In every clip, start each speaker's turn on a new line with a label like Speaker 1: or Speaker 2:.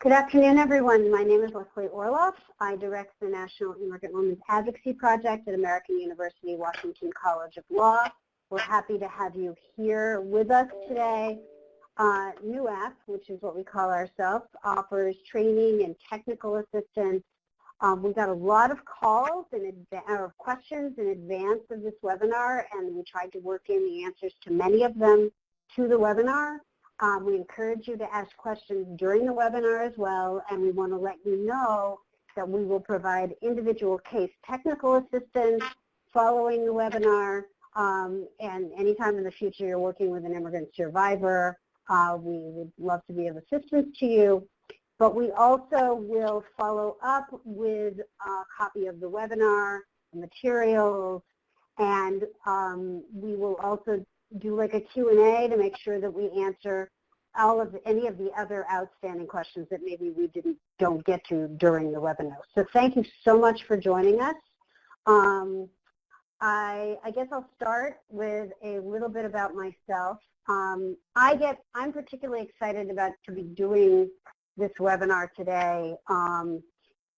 Speaker 1: Good afternoon, everyone. My name is Leslie Orloff. I direct the National Immigrant Women's Advocacy Project at American University Washington College of Law. We're happy to have you here with us today. NUAP, which is what we call ourselves, offers training and technical assistance. We got a lot of calls or questions in advance of this webinar, and we tried to work in the answers to many of them to the webinar. We encourage you to ask questions during the webinar as well, and we want to let you know that we will provide individual case technical assistance following the webinar, and anytime in the future you're working with an immigrant survivor, we would love to be of assistance to you. But we also will follow up with a copy of the webinar, materials, and we will also do like a Q&A to make sure that we answer any of the other outstanding questions that maybe we don't get to during the webinar. So thank you so much for joining us. I guess I'll start with a little bit about myself. I'm particularly excited to be doing this webinar today.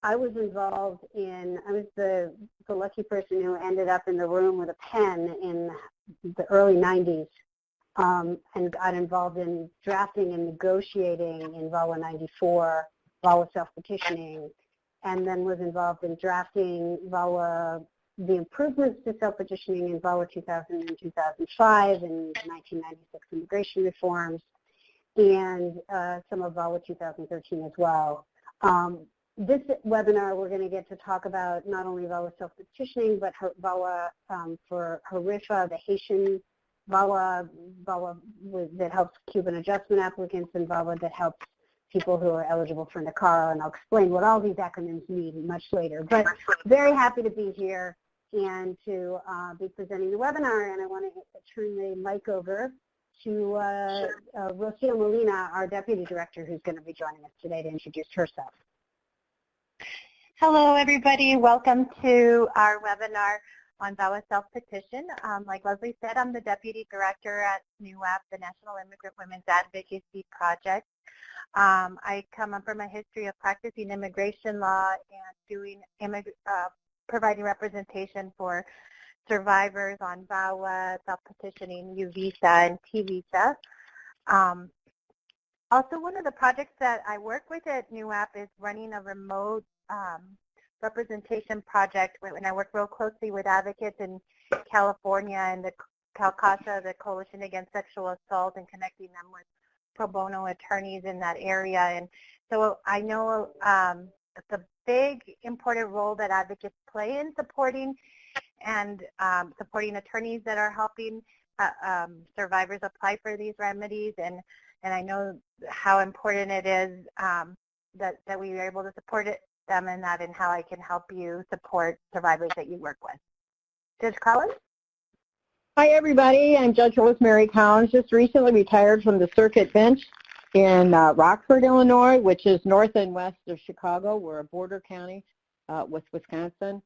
Speaker 1: I was involved I was the lucky person who ended up in the room with a pen in the early 90s and got involved in drafting and negotiating in VAWA 94, VAWA Self-Petitioning, and then was involved in drafting the improvements to self-petitioning in VAWA 2000 and 2005 and 1996 immigration reforms, and some of VAWA 2013 as well. This webinar, we're going to get to talk about not only VAWA self-petitioning, but VAWA for HRIFA, the Haitian VAWA that helps Cuban adjustment applicants, and VAWA that helps people who are eligible for NACARA, and I'll explain what all these acronyms mean much later. But very happy to be here and to be presenting the webinar, and I want to turn the mic over to Rocio Molina, our Deputy Director, who's going to be joining us today to introduce herself.
Speaker 2: Hello, everybody. Welcome to our webinar on VAWA Self-Petition. Like Leslie said, I'm the Deputy Director at NUAP, the National Immigrant Women's Advocacy Project. I come from a history of practicing immigration law and providing representation for survivors on VAWA, self-petitioning, U-Visa, and T-Visa. Also, one of the projects that I work with at NUAP is running a remote representation project when I work real closely with advocates in California and the CalCASA, the Coalition Against Sexual Assault, and connecting them with pro bono attorneys in that area. And so I know the big important role that advocates play in supporting attorneys that are helping survivors apply for these remedies, and I know how important it is that we are able to support them in that, and how I can help you support survivors that you work with. Judge Collins?
Speaker 3: Hi, everybody. I'm Judge Rosemary Collins, just recently retired from the circuit bench in Rockford, Illinois, which is north and west of Chicago. We're a border county with Wisconsin.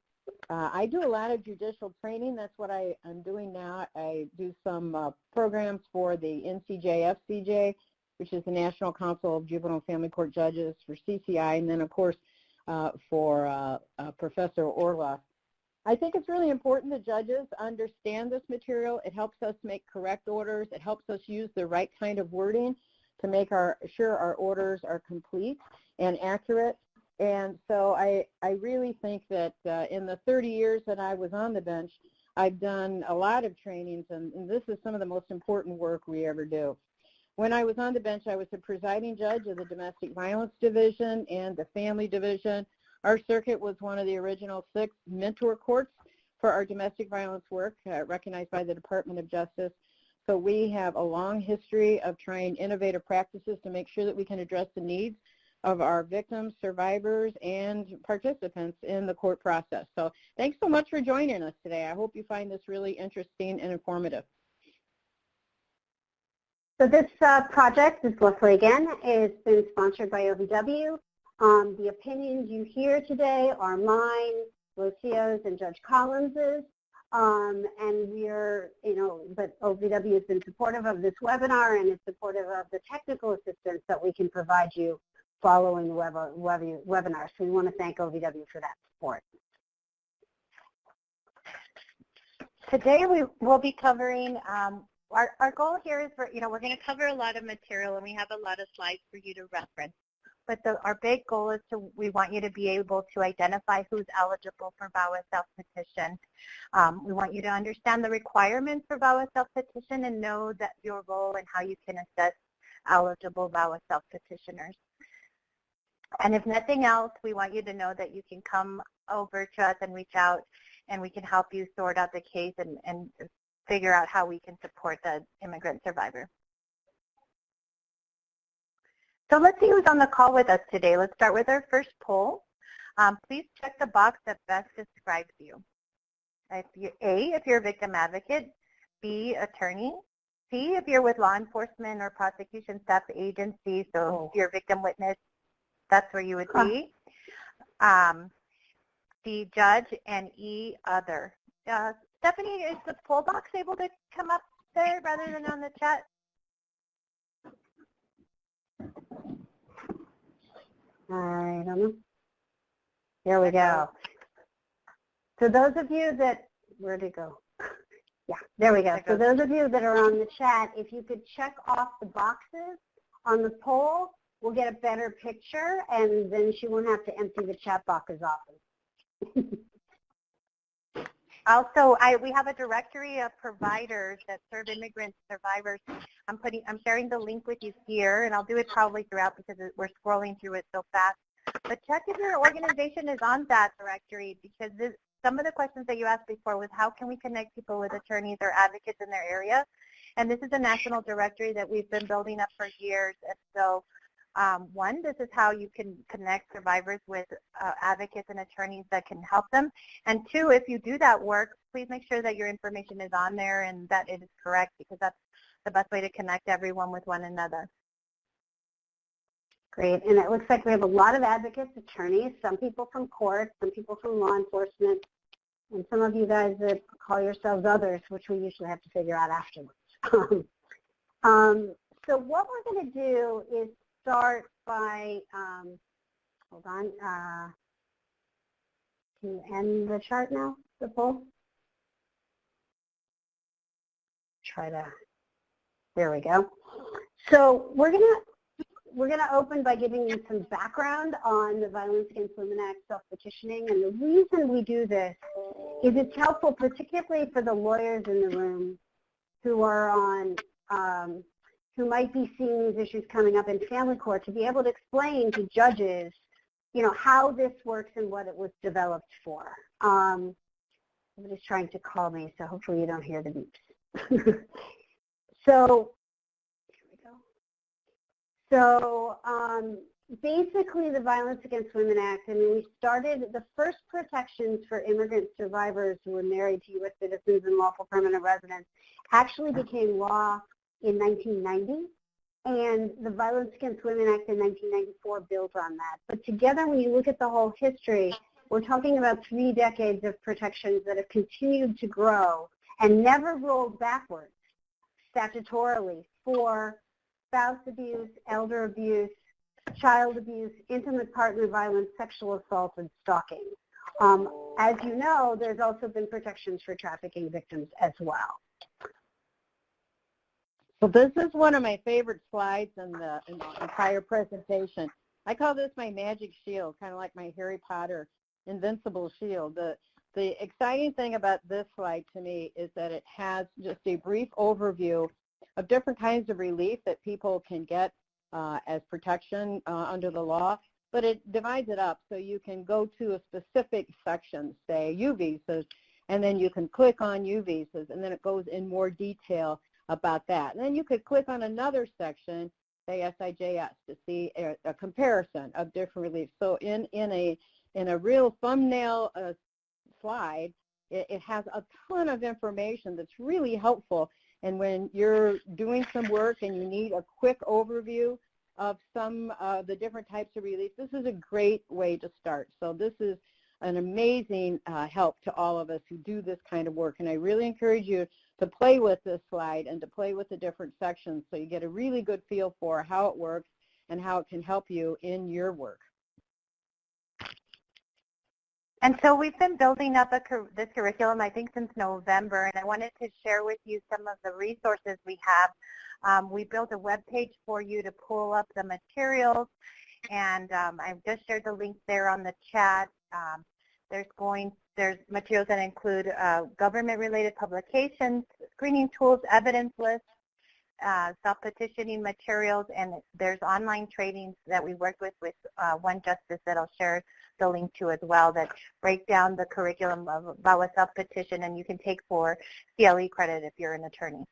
Speaker 3: I do a lot of judicial training. That's what I'm doing now. I do some programs for the NCJ-FCJ, which is the National Council of Juvenile Family Court Judges, for CCI, and then, of course, for Professor Orloff. I think it's really important that judges understand this material. It helps us make correct orders. It helps us use the right kind of wording to make sure our orders are complete and accurate. And so I really think that in the 30 years that I was on the bench, I've done a lot of trainings, and this is some of the most important work we ever do. When I was on the bench, I was the presiding judge of the Domestic Violence Division and the Family Division. Our circuit was one of the original 6 mentor courts for our domestic violence work, recognized by the Department of Justice. So we have a long history of trying innovative practices to make sure that we can address the needs of our victims, survivors, and participants in the court process. So thanks so much for joining us today. I hope you find this really interesting and informative.
Speaker 1: So this project, this is Leslie again, has been sponsored by OVW. The opinions you hear today are mine, Rocio's, and Judge Collins's. And we're, but OVW has been supportive of this webinar and is supportive of the technical assistance that we can provide you following the webinar. So we want to thank OVW for that support.
Speaker 2: Today we will be covering, our goal here is we're going to cover a lot of material and we have a lot of slides for you to reference. But our big goal is we want you to be able to identify who's eligible for VAWA Self-Petition. We want you to understand the requirements for VAWA Self-Petition and know that your role and how you can assess eligible VAWA Self-Petitioners. And if nothing else, we want you to know that you can come over to us and reach out and we can help you sort out the case and figure out how we can support the immigrant survivor. So let's see who's on the call with us today. Let's start with our first poll. Please check the box that best describes you. A, if you're a victim advocate. B, attorney. C, if you're with law enforcement or prosecution staff agency, so if you're a victim witness, that's where you would be. D, judge, and E, other. Stephanie, is the poll box able to come up there rather than on the chat?
Speaker 1: I don't know. There we go. So those of you that, where'd it go? Yeah, there we go. So those of you that are on the chat, if you could check off the boxes on the poll, we'll get a better picture, and then she won't have to empty the chat box as often.
Speaker 2: Also, we have a directory of providers that serve immigrant survivors. I'm sharing the link with you here, and I'll do it probably throughout because we're scrolling through it so fast. But check if your organization is on that directory, because some of the questions that you asked before was how can we connect people with attorneys or advocates in their area? And this is a national directory that we've been building up for years. And so one, this is how you can connect survivors with advocates and attorneys that can help them. And two, if you do that work, please make sure that your information is on there and that it is correct, because that's the best way to connect everyone with one another.
Speaker 1: Great. And it looks like we have a lot of advocates, attorneys, some people from court, some people from law enforcement, and some of you guys that call yourselves others, which we usually have to figure out afterwards. So what we're going to do is start by, hold on, can you end the chart now, the poll? Try to, there we go. So we're gonna open by giving you some background on the Violence Against Women Act self-petitioning, and the reason we do this is it's helpful particularly for the lawyers in the room who are on, who might be seeing these issues coming up in family court, to be able to explain to judges, how this works and what it was developed for. Somebody's trying to call me, so hopefully you don't hear the beeps. So, here we go. So basically the Violence Against Women Act, we started the first protections for immigrant survivors who were married to U.S. citizens and lawful permanent residents actually became law in 1990, and the Violence Against Women Act in 1994 built on that. But together, when you look at the whole history, we're talking about 3 decades of protections that have continued to grow and never rolled backwards statutorily for spouse abuse, elder abuse, child abuse, intimate partner violence, sexual assault, and stalking. As you know, there's also been protections for trafficking victims as well.
Speaker 3: So this is one of my favorite slides in the entire presentation. I call this my magic shield, kind of like my Harry Potter invincible shield. The exciting thing about this slide to me is that it has just a brief overview of different kinds of relief that people can get as protection under the law, but it divides it up so you can go to a specific section, say U visas, and then you can click on U visas, and then it goes in more detail about that. And then you could click on another section, say SIJS, to see a comparison of different reliefs. So in a real thumbnail slide, it has a ton of information that's really helpful. And when you're doing some work and you need a quick overview of some of the different types of relief, this is a great way to start. So this is an amazing help to all of us who do this kind of work. And I really encourage you to play with this slide and to play with the different sections so you get a really good feel for how it works and how it can help you in your work.
Speaker 2: And so we've been building up this curriculum, I think, since November, and I wanted to share with you some of the resources we have. We built a web page for you to pull up the materials, and I've just shared the link there on the chat. There's materials that include government-related publications, screening tools, evidence lists, self-petitioning materials, and there's online trainings that we worked with One Justice that I'll share the link to as well, that break down the curriculum of VAWA Self-Petition, and you can take for CLE credit if you're an attorney.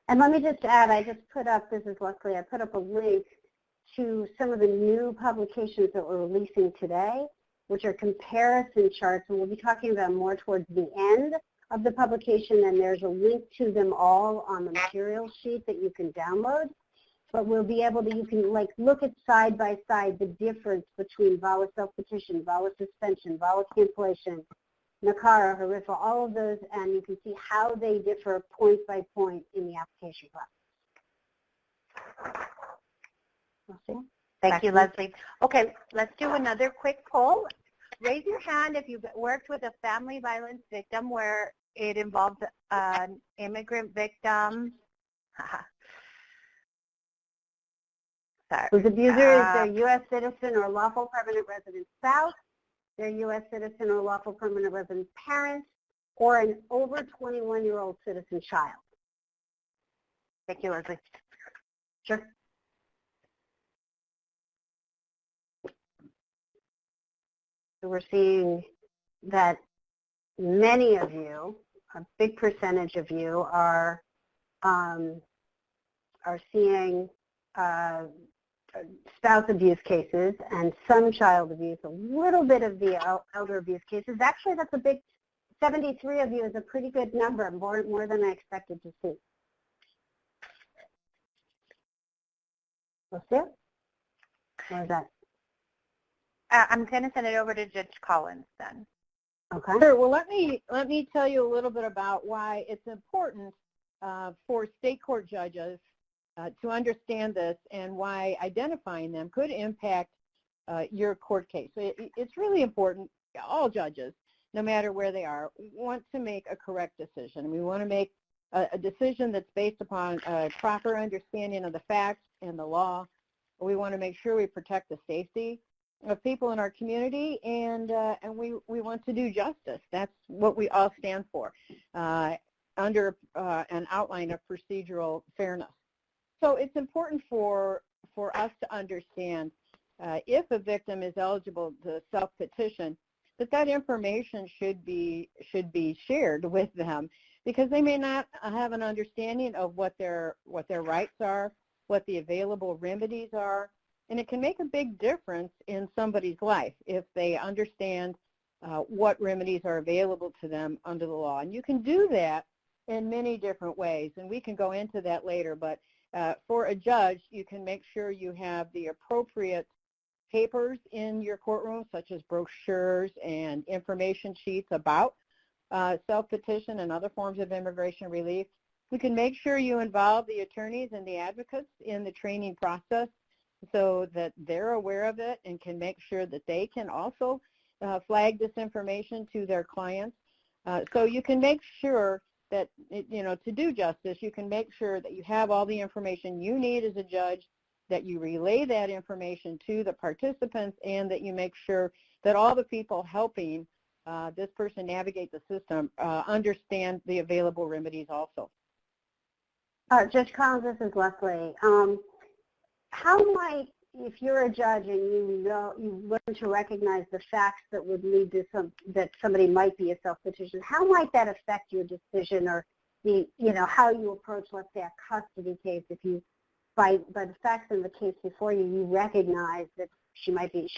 Speaker 1: And let me just add, I just put up, this is Leslie, I put up a link to some of the new publications that we're releasing today, which are comparison charts, and we'll be talking about more towards the end of the publication, and there's a link to them all on the material sheet that you can download. But we'll be able to, you can like look at side by side the difference between VAWA Self-Petition, VAWA Suspension, VAWA Cancellation, NACARA, HRIFA, all of those, and you can see how they differ point by point in the application process.
Speaker 2: Thank you, Leslie. Okay, let's do another quick poll. Raise your hand if you've worked with a family violence victim where it involves an immigrant victim. Sorry.
Speaker 1: Whose abuser is their U.S. citizen or lawful permanent resident spouse, their U.S. citizen or lawful permanent resident parent, or an over 21-year-old citizen child.
Speaker 2: Thank you, Leslie.
Speaker 1: Sure. So we're seeing that many of you, a big percentage of you, are seeing spouse abuse cases and some child abuse, a little bit of the elder abuse cases. Actually, that's a big, 73 of you is a pretty good number, more than I expected to see. What's it? What is that?
Speaker 2: I'm going to send it over to Judge Collins then.
Speaker 1: Okay.
Speaker 3: Sure. Well, let me tell you a little bit about why it's important for state court judges to understand this and why identifying them could impact your court case. So it's really important. All judges, no matter where they are, want to make a correct decision. We want to make a decision that's based upon a proper understanding of the facts and the law. We want to make sure we protect the safety of people in our community, and we want to do justice. That's what we all stand for under an outline of procedural fairness. So it's important for us to understand if a victim is eligible to self-petition, that information should be shared with them, because they may not have an understanding of what their rights are, what the available remedies are, and it can make a big difference in somebody's life if they understand what remedies are available to them under the law. And you can do that in many different ways, and we can go into that later, but for a judge, you can make sure you have the appropriate papers in your courtroom, such as brochures and information sheets about self-petition and other forms of immigration relief. You can make sure you involve the attorneys and the advocates in the training process so that they're aware of it and can make sure that they can also flag this information to their clients. So you can make sure that, to do justice, you can make sure that you have all the information you need as a judge, that you relay that information to the participants, and that you make sure that all the people helping this person navigate the system understand the available remedies also.
Speaker 1: Judge Collins, this is Leslie. How might, if you're a judge and you learn to recognize the facts that would lead to that somebody might be a self-petitioner, how might that affect your decision, or how you approach, let's say, a custody case? If you, by the facts in the case before you, you recognize that she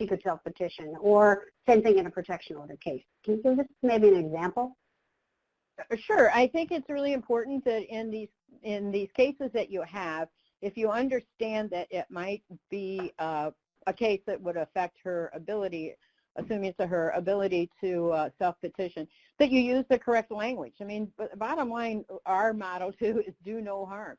Speaker 1: could self-petition, or same thing in a protection order case. Can you give us maybe an example?
Speaker 3: Sure. I think it's really important that in these cases that you have, if you understand that it might be a case that would affect her ability, assuming it's her ability to self-petition, that you use the correct language. I mean, but bottom line, our motto too is do no harm.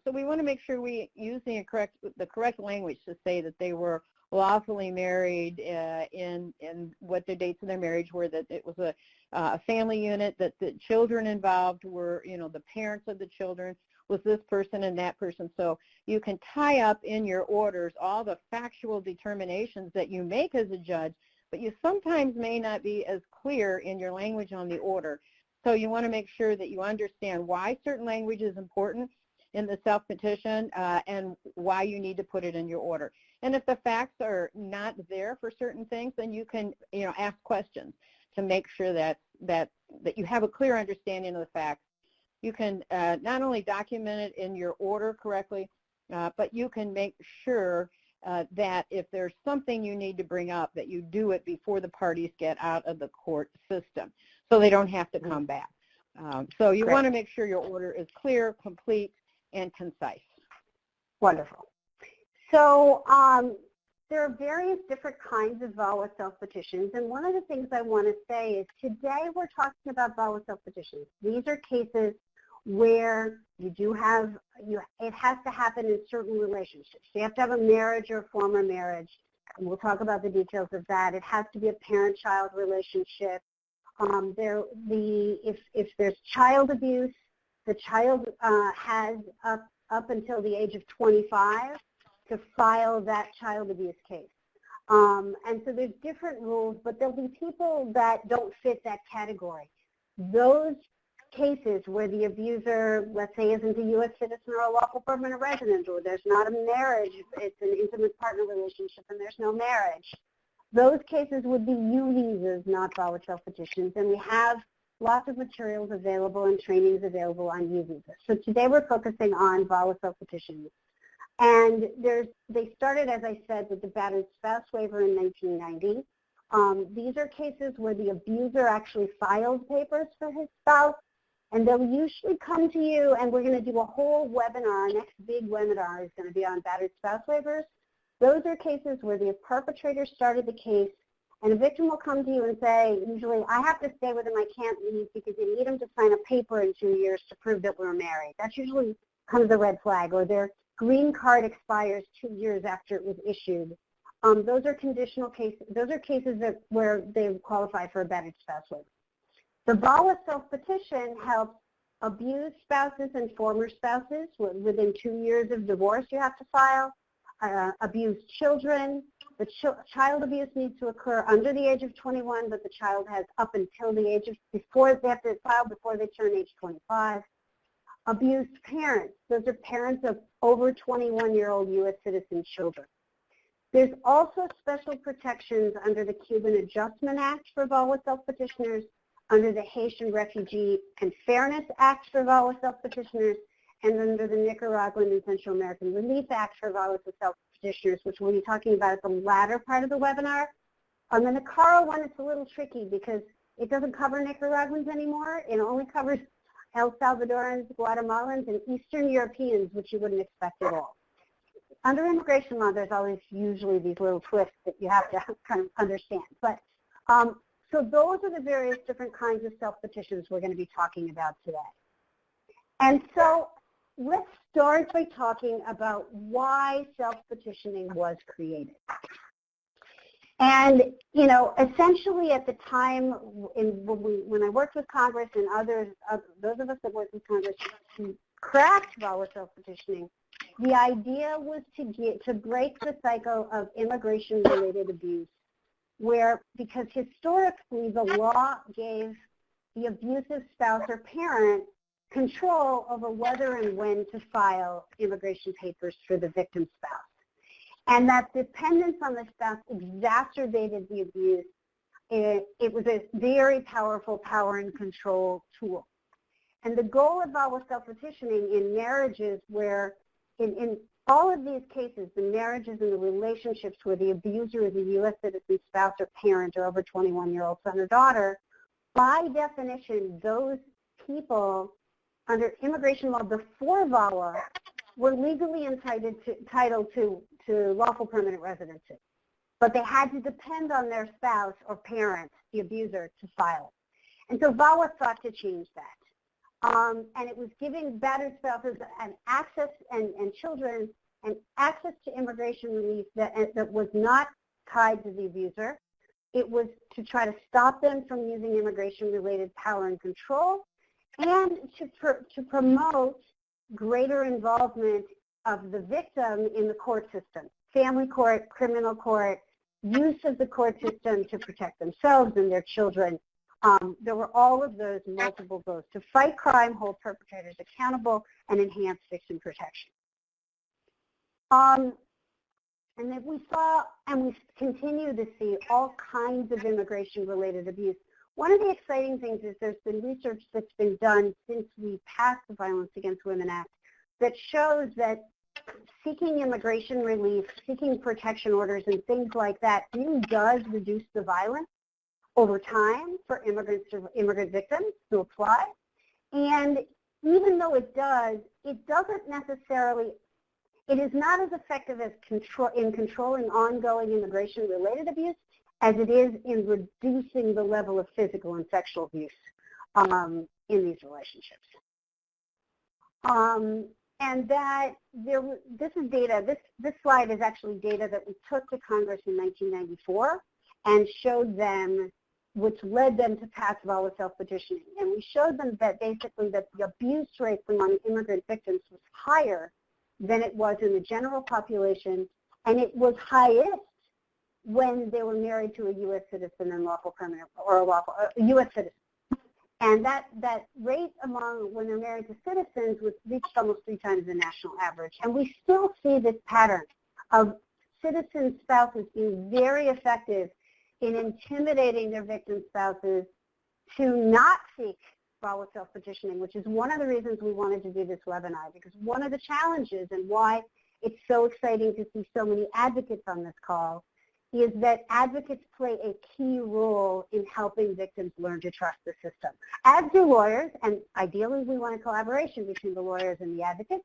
Speaker 3: So we want to make sure we use the correct language to say that they were lawfully married in what the dates of their marriage were, that it was a family unit, that the children involved were, the parents of the children, was this person and that person. So you can tie up in your orders all the factual determinations that you make as a judge, but you sometimes may not be as clear in your language on the order. So you want to make sure that you understand why certain language is important in the self-petition and why you need to put it in your order. And if the facts are not there for certain things, then you can, ask questions to make sure that you have a clear understanding of the facts. You can not only document it in your order correctly, but you can make sure that if there's something you need to bring up, that you do it before the parties get out of the court system, so they don't have to come back. So you want to make sure your order is clear, complete, and concise.
Speaker 1: Wonderful. So there are various different kinds of VAWA self-petitions, and one of the things I want to say is today we're talking about VAWA self-petitions. These are cases where you do have, it has to happen in certain relationships. You have to have a marriage or a former marriage, and we'll talk about the details of that. It has to be a parent-child relationship. If there's child abuse, the child has up until the age of 25 to file that child abuse case. And so there's different rules, but there'll be people that don't fit that category. Those cases where the abuser, let's say, isn't a U.S. citizen or a lawful permanent resident, or there's not a marriage, it's an intimate partner relationship and there's no marriage, those cases would be U-visas, not VAWA self-petitions, and we have lots of materials available and trainings available on U-visas. So today we're focusing on VAWA self-petitions. And they started, as I said, with the battered spouse waiver in 1990. These are cases where the abuser actually files papers for his spouse, and they'll usually come to you, and we're going to do a whole webinar. Our next big webinar is going to be on battered spouse waivers. Those are cases where the perpetrator started the case, and a victim will come to you and say, usually, I have to stay with him, I can't leave, because you need him to sign a paper in 2 years to prove that we're married. That's usually kind of the red flag, or their green card expires 2 years after it was issued. Those are conditional cases. Those are cases where they qualify for a battered spouse waiver. The VAWA self-petition helps abused spouses and former spouses. Within 2 years of divorce, you have to file. Abused children. The child abuse needs to occur under the age of 21, but the child has up until the age of, they have to file before they turn age 25. Abused parents. Those are parents of over 21-year-old U.S. citizen children. There's also special protections under the Cuban Adjustment Act for VAWA self-petitioners, under the Haitian Refugee and Fairness Act for VAWA self-petitioners, and under the Nicaraguan and Central American Relief Act for VAWA self-petitioners, which we'll be talking about at the latter part of the webinar. On the NACARA one, it's a little tricky because it doesn't cover Nicaraguans anymore. It only covers El Salvadorans, Guatemalans, and Eastern Europeans, which you wouldn't expect at all. Under immigration law, there's always usually these little twists that you have to kind of understand. But so those are the various different kinds of self-petitions we're going to be talking about today. And so let's start by talking about why self-petitioning was created. And, essentially at the time when I worked with Congress and others, those of us that worked with Congress who cracked VAWA self-petitioning, the idea was to break the cycle of immigration-related abuse, because historically the law gave the abusive spouse or parent control over whether and when to file immigration papers for the victim spouse. And that dependence on the spouse exacerbated the abuse. It was a very powerful power and control tool. And the goal of VAWA self-petitioning in marriages where, in all of these cases, the marriages and the relationships where the abuser is a U.S. citizen spouse or parent or over 21-year-old son or daughter, by definition, those people under immigration law before VAWA were legally entitled to lawful permanent residency. But they had to depend on their spouse or parent, the abuser, to file it. And so VAWA sought to change that. And it was giving battered spouses an access and children and access to immigration relief that was not tied to the abuser. It was to try to stop them from using immigration-related power and control, and to promote greater involvement of the victim in the court system, family court, criminal court, use of the court system to protect themselves and their children. There were all of those multiple goals to fight crime, hold perpetrators accountable, and enhance victim protection. And then we saw, and we continue to see, all kinds of immigration-related abuse. One of the exciting things is there's been research that's been done since we passed the Violence Against Women Act that shows that seeking immigration relief, seeking protection orders, and things like that really does reduce the violence over time for immigrant victims who apply. And even though it does, it doesn't necessarily, it is not as effective as in controlling ongoing immigration-related abuse as it is in reducing the level of physical and sexual abuse in these relationships. And that this is data, this slide is actually data that we took to Congress in 1994 and showed them, which led them to pass VAWA Self-Petitioning. And we showed them that basically that the abuse rate among immigrant victims was higher than it was in the general population, and it was highest when they were married to a U.S. citizen and lawful permanent, or a U.S. citizen. And that rate among when they're married to citizens was reached almost 3 times the national average. And we still see this pattern of citizen spouses being very effective in intimidating their victim spouses to not seek VAWA self-petitioning, which is one of the reasons we wanted to do this webinar, because one of the challenges and why it's so exciting to see so many advocates on this call is that advocates play a key role in helping victims learn to trust the system, as do lawyers, and ideally we want a collaboration between the lawyers and the advocates.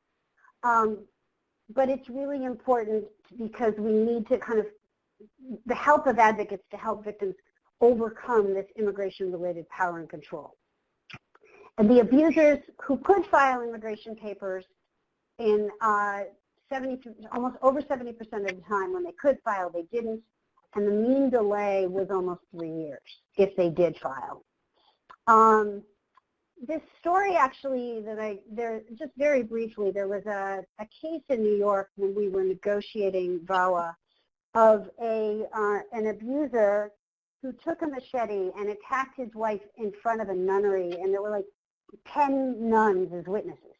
Speaker 1: But it's really important because we need to kind of, the help of advocates to help victims overcome this immigration-related power and control. And the abusers who could file immigration papers in almost over 70% of the time when they could file, they didn't. And the mean delay was almost 3 years if they did file. This story actually just very briefly, there was a case in New York when we were negotiating VAWA of an abuser who took a machete and attacked his wife in front of a nunnery, and there were like 10 nuns as witnesses.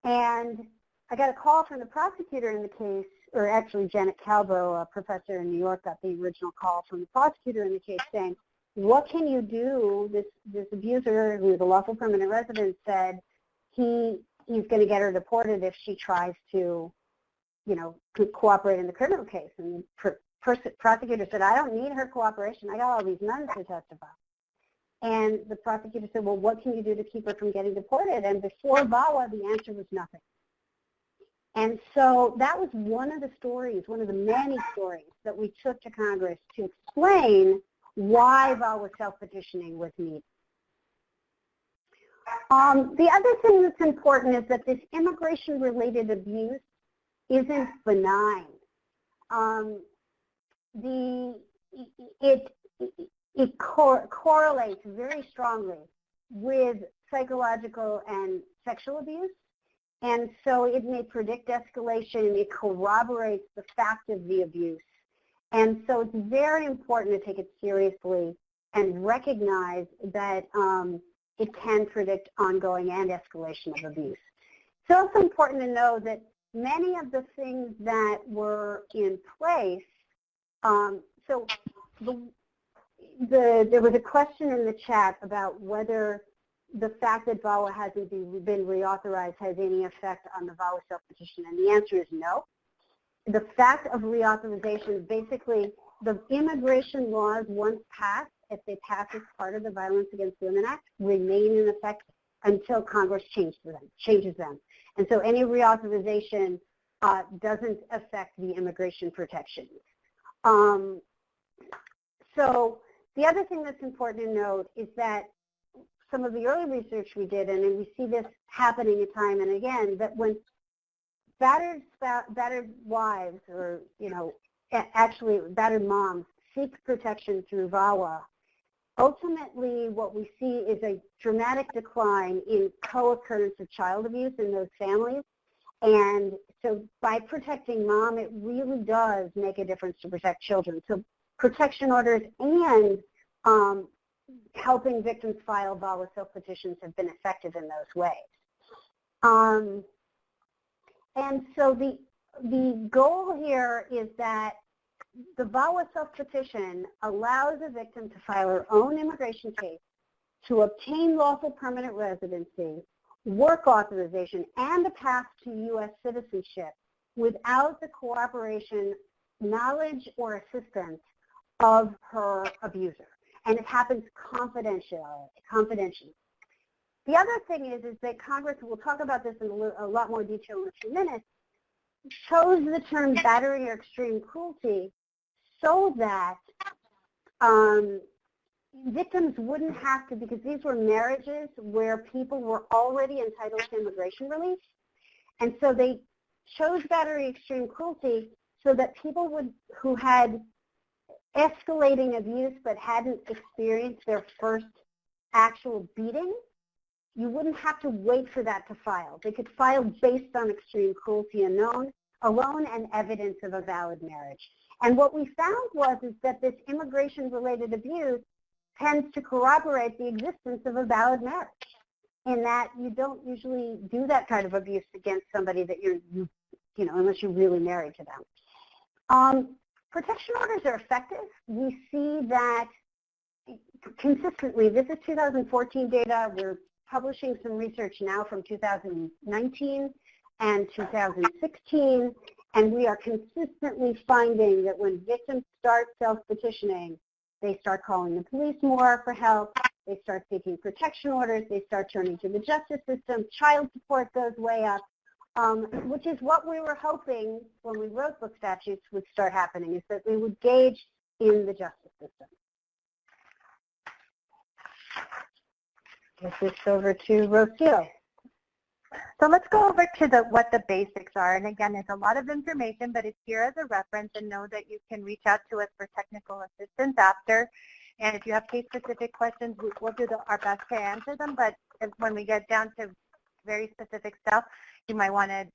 Speaker 1: And I got a call from the prosecutor in the case, or actually Janet Calvo, a professor in New York, got the original call from the prosecutor in the case saying, what can you do? This abuser, who is a lawful permanent resident, said he's going to get her deported if she tries to, to cooperate in the criminal case. And the prosecutor said, I don't need her cooperation. I got all these nuns to testify. And the prosecutor said, well, what can you do to keep her from getting deported? And before VAWA, the answer was nothing. And so that was one of the stories, one of the many stories that we took to Congress to explain why VAWA self-petitioning was needed. The other thing that's important is that this immigration-related abuse isn't benign. It correlates very strongly with psychological and sexual abuse. And so it may predict escalation. It corroborates the fact of the abuse. And so it's very important to take it seriously and recognize that it can predict ongoing and escalation of abuse. It's also important to know that many of the things that were in place, there was a question in the chat about whether the fact that VAWA hasn't been reauthorized has any effect on the VAWA self-petition, and the answer is no. The fact of reauthorization, basically, the immigration laws once passed, if they pass as part of the Violence Against Women Act, remain in effect until Congress changes them. And so any reauthorization doesn't affect the immigration protections. So the other thing that's important to note is that some of the early research we did, and we see this happening time and again, that when battered wives or, actually battered moms seek protection through VAWA, ultimately what we see is a dramatic decline in co-occurrence of child abuse in those families. And so by protecting mom, it really does make a difference to protect children. So protection orders and helping victims file VAWA self-petitions have been effective in those ways. And so the goal here is that the VAWA self-petition allows a victim to file her own immigration case to obtain lawful permanent residency, work authorization, and a path to U.S. citizenship without the cooperation, knowledge, or assistance of her abuser. And it happens confidentially. The other thing is that Congress, we'll talk about this in a lot more detail in a few minutes, chose the term battery or extreme cruelty so that victims wouldn't have to, because these were marriages where people were already entitled to immigration relief, and so they chose battery extreme cruelty so that people who had escalating abuse but hadn't experienced their first actual beating, you wouldn't have to wait for that to file. They could file based on extreme cruelty alone and evidence of a valid marriage. And what we found is that this immigration-related abuse tends to corroborate the existence of a valid marriage, in that you don't usually do that kind of abuse against somebody that unless you're really married to them. Protection orders are effective. We see that consistently. This is 2014 data. We're publishing some research now from 2019 and 2016, and we are consistently finding that when victims start self-petitioning, they start calling the police more for help, they start seeking protection orders, they start turning to the justice system, child support goes way up, which is what we were hoping when we wrote book statutes would start happening, is that we would gauge in the justice system. Get this over to Rocio.
Speaker 2: So let's go over to what the basics are. And again, it's a lot of information, but it's here as a reference, and know that you can reach out to us for technical assistance after. And if you have case-specific questions, we'll do our best to answer them. But when we get down to very specific stuff, you might want to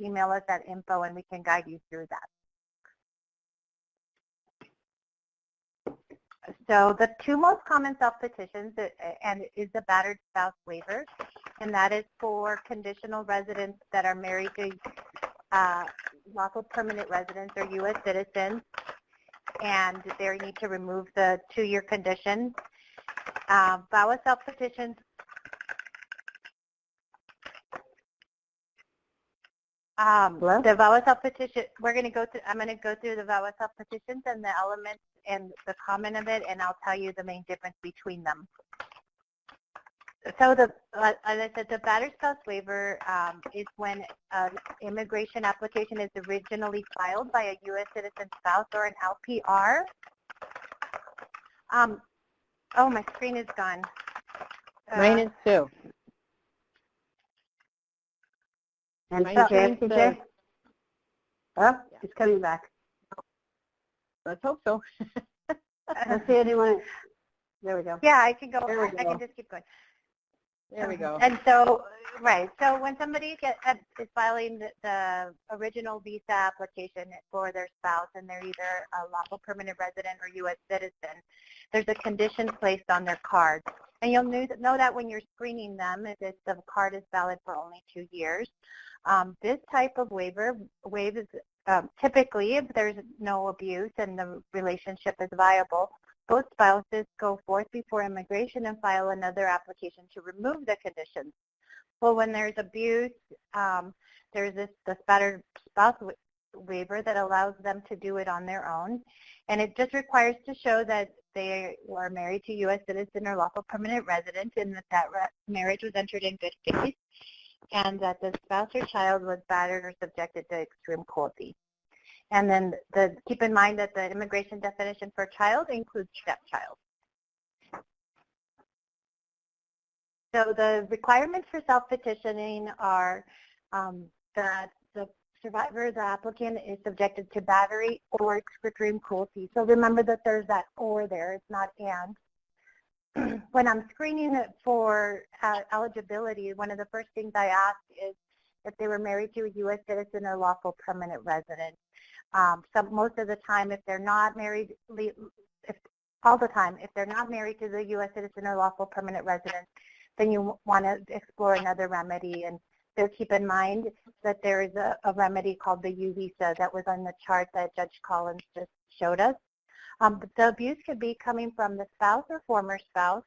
Speaker 2: email us at info, and we can guide you through that. So the two most common self-petitions is the battered spouse waiver, and that is for conditional residents that are married to lawful permanent residents or U.S. citizens, and they need to remove the 2-year condition. VAWA self-petitions the VAWA self-petition, I'm going to go through the VAWA self-petitions and the elements and the comment of it, and I'll tell you the main difference between them. So as I said, the battered spouse waiver is when an immigration application is originally filed by a U.S. citizen spouse or an LPR. Oh, my screen is gone.
Speaker 3: Mine is too.
Speaker 1: And TJ? Oh, it's coming back.
Speaker 3: Let's hope so.
Speaker 1: Let's see anyone. There we go.
Speaker 2: Yeah, I can go. I can just keep going.
Speaker 3: There we go.
Speaker 2: And so, right. So when somebody is filing the original visa application for their spouse, and they're either a lawful permanent resident or U.S. citizen, there's a condition placed on their card. And you'll know that when you're screening them, if the card is valid for only 2 years. This type of waiver is typically, if there's no abuse and the relationship is viable, both spouses go forth before immigration and file another application to remove the conditions. Well, when there's abuse, there's this battered spouse waiver that allows them to do it on their own, and it just requires to show that they are married to U.S. citizen or lawful permanent resident, and that marriage was entered in good faith, and that the spouse or child was battered or subjected to extreme cruelty. And then keep in mind that the immigration definition for child includes stepchild. So the requirements for self-petitioning are that the survivor, the applicant, is subjected to battery or extreme cruelty. So remember that there's that or there, it's not and. When I'm screening it for eligibility, one of the first things I ask is if they were married to a U.S. citizen or lawful permanent resident. Most of the time, if they're not married, all the time, if they're not married to the U.S. citizen or lawful permanent resident, then you want to explore another remedy. And so keep in mind that there is a remedy called the U visa that was on the chart that Judge Collins just showed us. The abuse could be coming from the spouse or former spouse,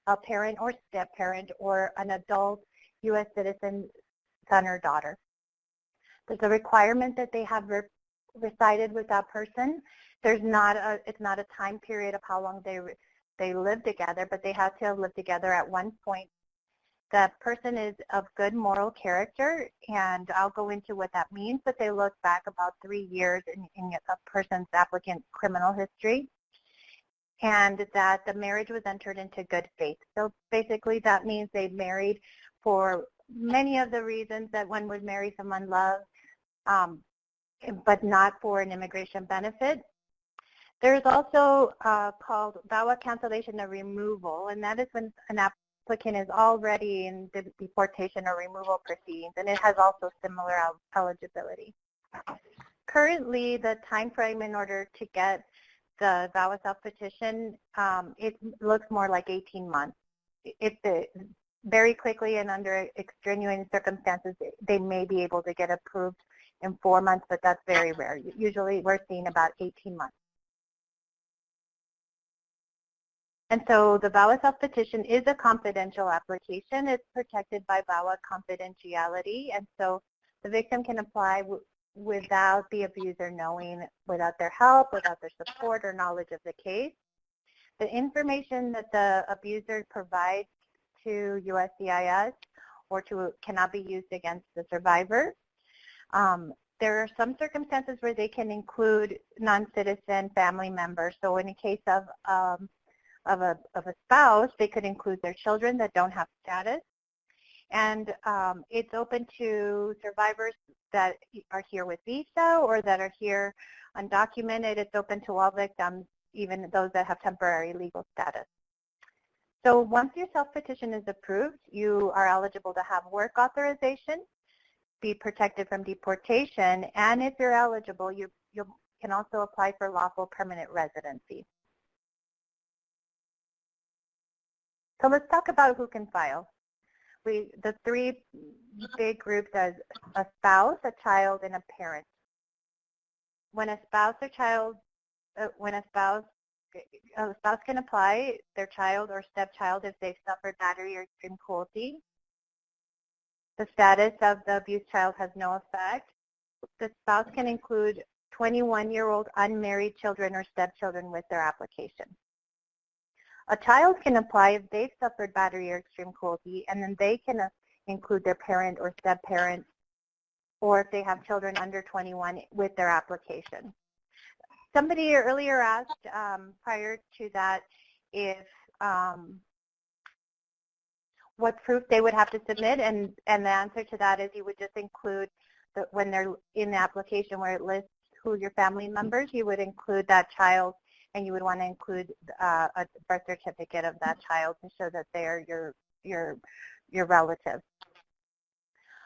Speaker 2: a parent or step-parent, or an adult U.S. citizen son or daughter. There's a requirement that they have resided with that person. It's not a time period of how long they live together, but they have to have lived together at one point. The person is of good moral character, and I'll go into what that means, but they look back about 3 years in a person's applicant's criminal history, and that the marriage was entered into good faith. So basically that means they married for many of the reasons that one would marry someone loved, but not for an immigration benefit. There's also called VAWA cancellation or removal, and that is when an applicant is already in the deportation or removal proceedings, and it has also similar eligibility. Currently, the time frame in order to get the VAWA self-petition, it looks more like 18 months. Very quickly and under extenuating circumstances, they may be able to get approved in 4 months, but that's very rare. Usually we're seeing about 18 months. And so the VAWA self-petition is a confidential application. It's protected by VAWA Confidentiality, and so the victim can apply without the abuser knowing, without their help, without their support or knowledge of the case. The information that the abuser provides to USCIS or cannot be used against the survivor. There are some circumstances where they can include non-citizen family members. So in the case of a spouse, they could include their children that don't have status. And it's open to survivors that are here with visa or that are here undocumented. It's open to all victims, even those that have temporary legal status. So once your self-petition is approved, you are eligible to have work authorization, be protected from deportation, and if you're eligible, you can also apply for lawful permanent residency. So let's talk about who can file. The three big groups are a spouse, a child, and a parent. When a spouse can apply, their child or stepchild if they've suffered battery or extreme cruelty. The status of the abused child has no effect. The spouse can include 21-year-old unmarried children or stepchildren with their application. A child can apply if they've suffered battery or extreme cruelty, and then they can include their parent or step-parent, or if they have children under 21 with their application. Somebody earlier asked prior to that if what proof they would have to submit, and the answer to that is you would just include when they're in the application where it lists who your family members, you would include that child, and you would want to include a birth certificate of that child to show that they are your relative.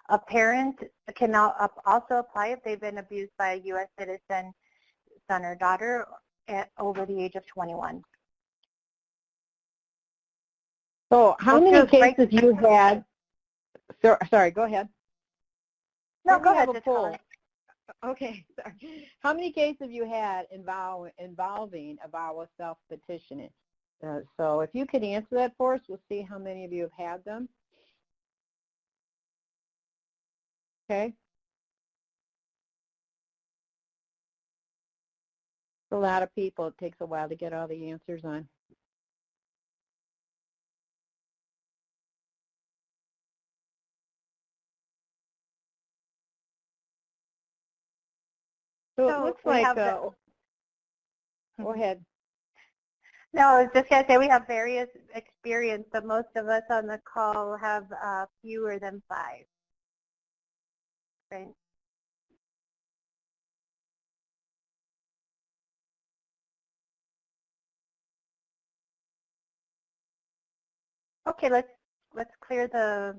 Speaker 2: A parent can also apply if they've been abused by a U.S. citizen son or daughter over the age of 21.
Speaker 3: So how many cases you had? Sorry, go ahead.
Speaker 2: No, go ahead.
Speaker 3: Okay, sorry. How many cases have you had involving a VAWA self-petitioning? So if you could answer that for us, we'll see how many of you have had them. Okay. A lot of people. It takes a while to get all the answers on. So it looks like, go ahead.
Speaker 2: No, I was just going to say we have various experience, but most of us on the call have fewer than 5. Right. Okay, let's clear the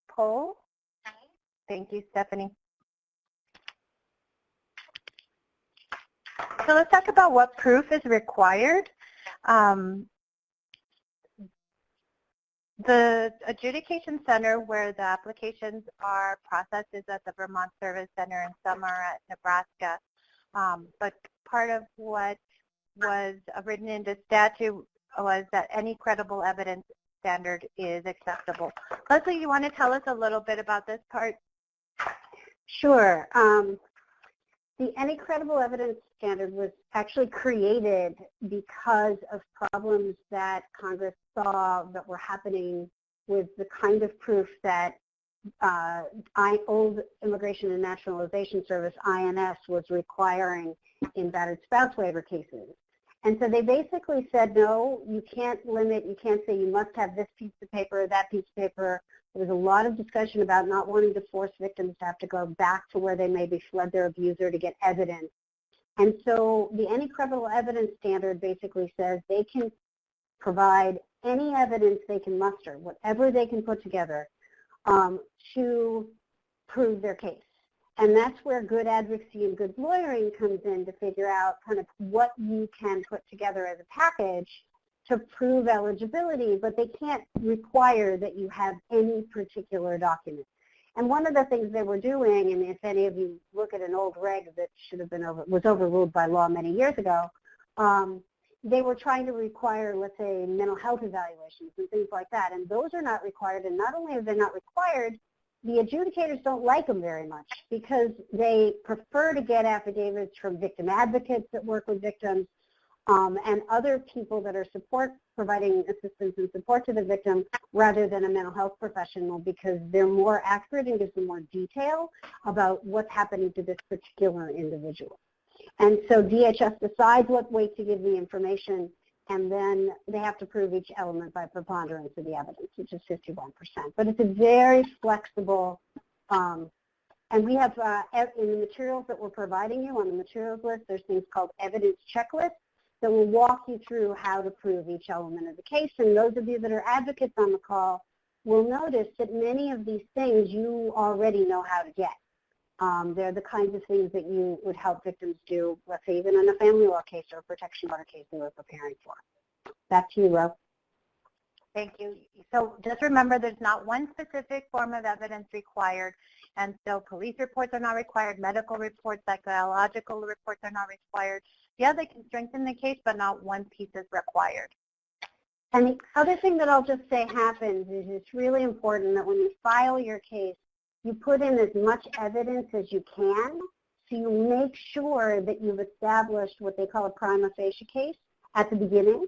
Speaker 2: poll. Thank you, Stephanie. So let's talk about what proof is required. The Adjudication Center where the applications are processed is at the Vermont Service Center, and some are at Nebraska. But part of what was written into statute was that any credible evidence standard is acceptable. Leslie, you want to tell us a little bit about this part?
Speaker 1: Sure. The any credible evidence standard was actually created because of problems that Congress saw that were happening with the kind of proof that old Immigration and Nationalization Service, INS, was requiring in battered spouse waiver cases. And so they basically said, no, you can't limit, you can't say you must have this piece of paper or that piece of paper. There was a lot of discussion about not wanting to force victims to have to go back to where they maybe fled their abuser to get evidence. And so the any credible evidence standard basically says they can provide any evidence they can muster, whatever they can put together, to prove their case. And that's where good advocacy and good lawyering comes in to figure out kind of what you can put together as a package to prove eligibility, but they can't require that you have any particular document. And one of the things they were doing, and if any of you look at an old reg that should have been was overruled by law many years ago, they were trying to require, let's say, mental health evaluations and things like that. And those are not required. And not only are they not required, the adjudicators don't like them very much because they prefer to get affidavits from victim advocates that work with victims and other people that are providing assistance and support to the victim rather than a mental health professional, because they're more accurate and gives them more detail about what's happening to this particular individual. And so DHS decides what weight to give the information, and then they have to prove each element by preponderance of the evidence, which is 51%. But it's a very flexible, and we have in the materials that we're providing you on the materials list, there's things called evidence checklists that will walk you through how to prove each element of the case. And those of you that are advocates on the call will notice that many of these things you already know how to get. They're the kinds of things that you would help victims do, let's say even in a family law case or a protection order case they were preparing for. Back to you, Ro.
Speaker 2: Thank you. So just remember there's not one specific form of evidence required, and so police reports are not required, medical reports, psychological reports are not required. Yeah, they can strengthen the case, but not one piece is required.
Speaker 1: And the other thing that I'll just say happens is it's really important that when you file your case, you put in as much evidence as you can, so you make sure that you've established what they call a prima facie case at the beginning.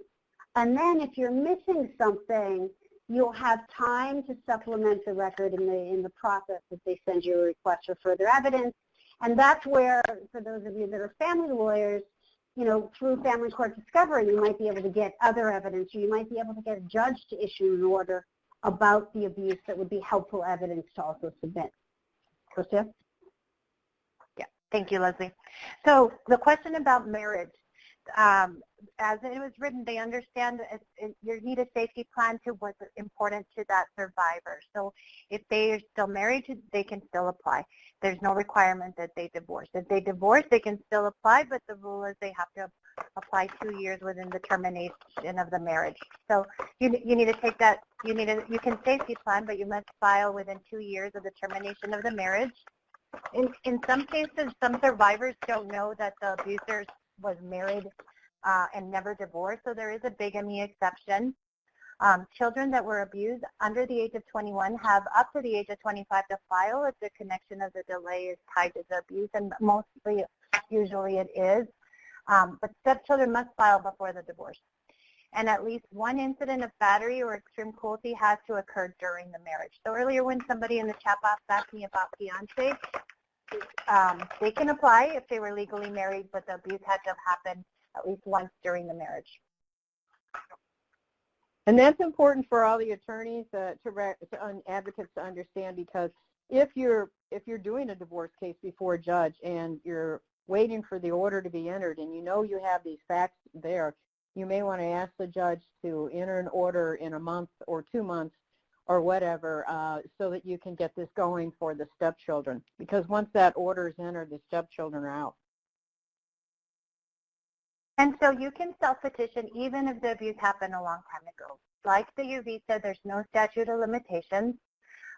Speaker 1: And then if you're missing something, you'll have time to supplement the record in the process that they send you a request for further evidence. And that's where, for those of you that are family lawyers, you know, through family court discovery, you might be able to get other evidence, or you might be able to get a judge to issue an order about the abuse that would be helpful evidence to also submit. Christia?
Speaker 2: Yeah, thank you, Leslie. So the question about marriage, as it was written, they understand you need a safety plan to what's important to that survivor. So if they are still married, they can still apply. There's no requirement that they divorce. If they divorce, they can still apply, but the rule is they have to apply 2 years within the termination of the marriage. So you need to take that, you can safety plan, but you must file within 2 years of the termination of the marriage. In some cases, some survivors don't know that the abuser was married and never divorced, so there is a bigamy exception. Children that were abused under the age of 21 have up to the age of 25 to file if the connection of the delay is tied to the abuse, and usually it is. But stepchildren must file before the divorce. And at least one incident of battery or extreme cruelty has to occur during the marriage. So earlier when somebody in the chat box asked me about fiancé, they can apply if they were legally married, but the abuse had to have happened at least once during the marriage.
Speaker 3: And that's important for all the attorneys, advocates to understand, because if you're doing a divorce case before a judge and you're waiting for the order to be entered and you know you have these facts there, you may want to ask the judge to enter an order in a month or 2 months or whatever, so that you can get this going for the stepchildren. Because once that order is entered, the stepchildren are out.
Speaker 2: And so you can self-petition even if the abuse happened a long time ago. Like the UV said, there's no statute of limitations.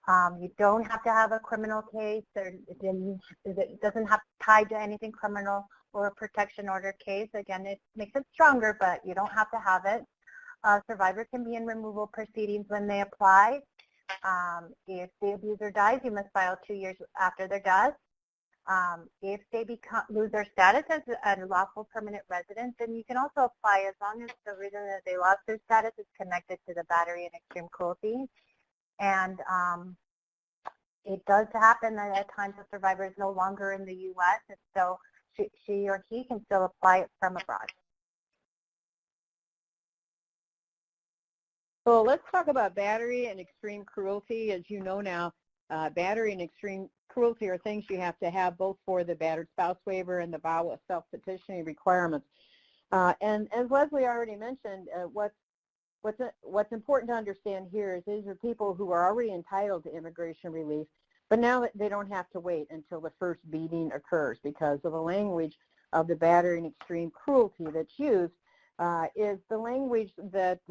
Speaker 2: You don't have to have a criminal case. It doesn't have tied to anything criminal or a protection order case. Again, it makes it stronger, but you don't have to have it. A survivor can be in removal proceedings when they apply. If the abuser dies, you must file 2 years after their death. If they lose their status as a lawful permanent resident, then you can also apply as long as the reason that they lost their status is connected to the battery and extreme cruelty. And it does happen that at times the survivor is no longer in the U.S., and so she or he can still apply it from abroad.
Speaker 3: So let's talk about battery and extreme cruelty. As you know now, battery and extreme cruelty are things you have to have both for the battered spouse waiver and the VAWA self-petitioning requirements. And as Leslie already mentioned, what's important to understand here is these are people who are already entitled to immigration relief, but now they don't have to wait until the first beating occurs, because of the language of the battery and extreme cruelty that's used is the language that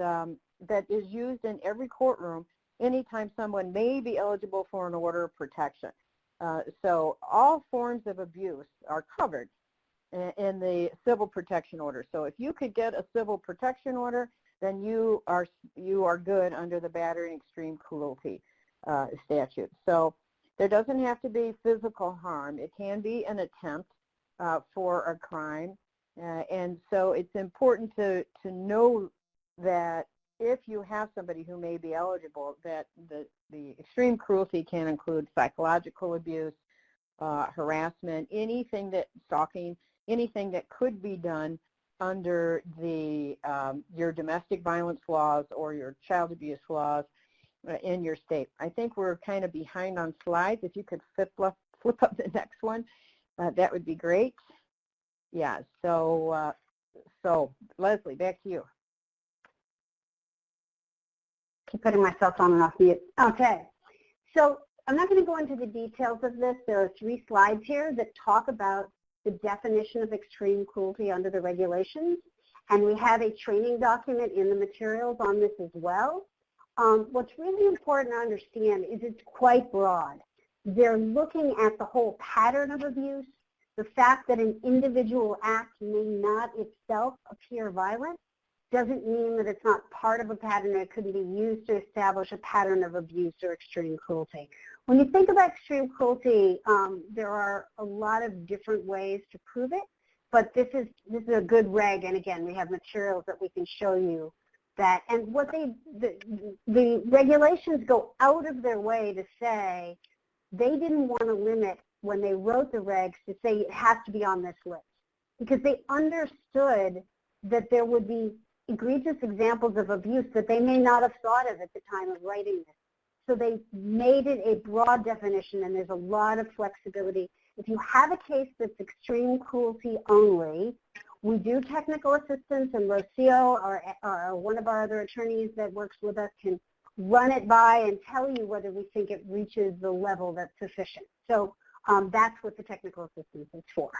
Speaker 3: that is used in every courtroom anytime someone may be eligible for an order of protection. So all forms of abuse are covered in the civil protection order. So if you could get a civil protection order, then you are good under the battery and extreme cruelty statute. So there doesn't have to be physical harm. It can be an attempt for a crime. And so it's important to know that if you have somebody who may be eligible, that the extreme cruelty can include psychological abuse, harassment, anything that stalking, anything that could be done under the your domestic violence laws or your child abuse laws in your state. I think we're kind of behind on slides. If you could flip up the next one, that would be great. Yeah. So Leslie, back to you.
Speaker 1: Keep putting myself on and off mute. Okay, so I'm not going to go into the details of this. There are 3 slides here that talk about the definition of extreme cruelty under the regulations, and we have a training document in the materials on this as well. What's really important to understand is it's quite broad. They're looking at the whole pattern of abuse, the fact that an individual act may not itself appear violent, doesn't mean that it's not part of a pattern that couldn't be used to establish a pattern of abuse or extreme cruelty. When you think about extreme cruelty, there are a lot of different ways to prove it, but this is a good reg, and again, we have materials that we can show you that. And what the regulations go out of their way to say they didn't want to limit when they wrote the regs to say it has to be on this list, because they understood that there would be egregious examples of abuse that they may not have thought of at the time of writing this. So they made it a broad definition, and there's a lot of flexibility. If you have a case that's extreme cruelty only, we do technical assistance, and Rocio, or one of our other attorneys that works with us, can run it by and tell you whether we think it reaches the level that's sufficient. So that's what the technical assistance is for.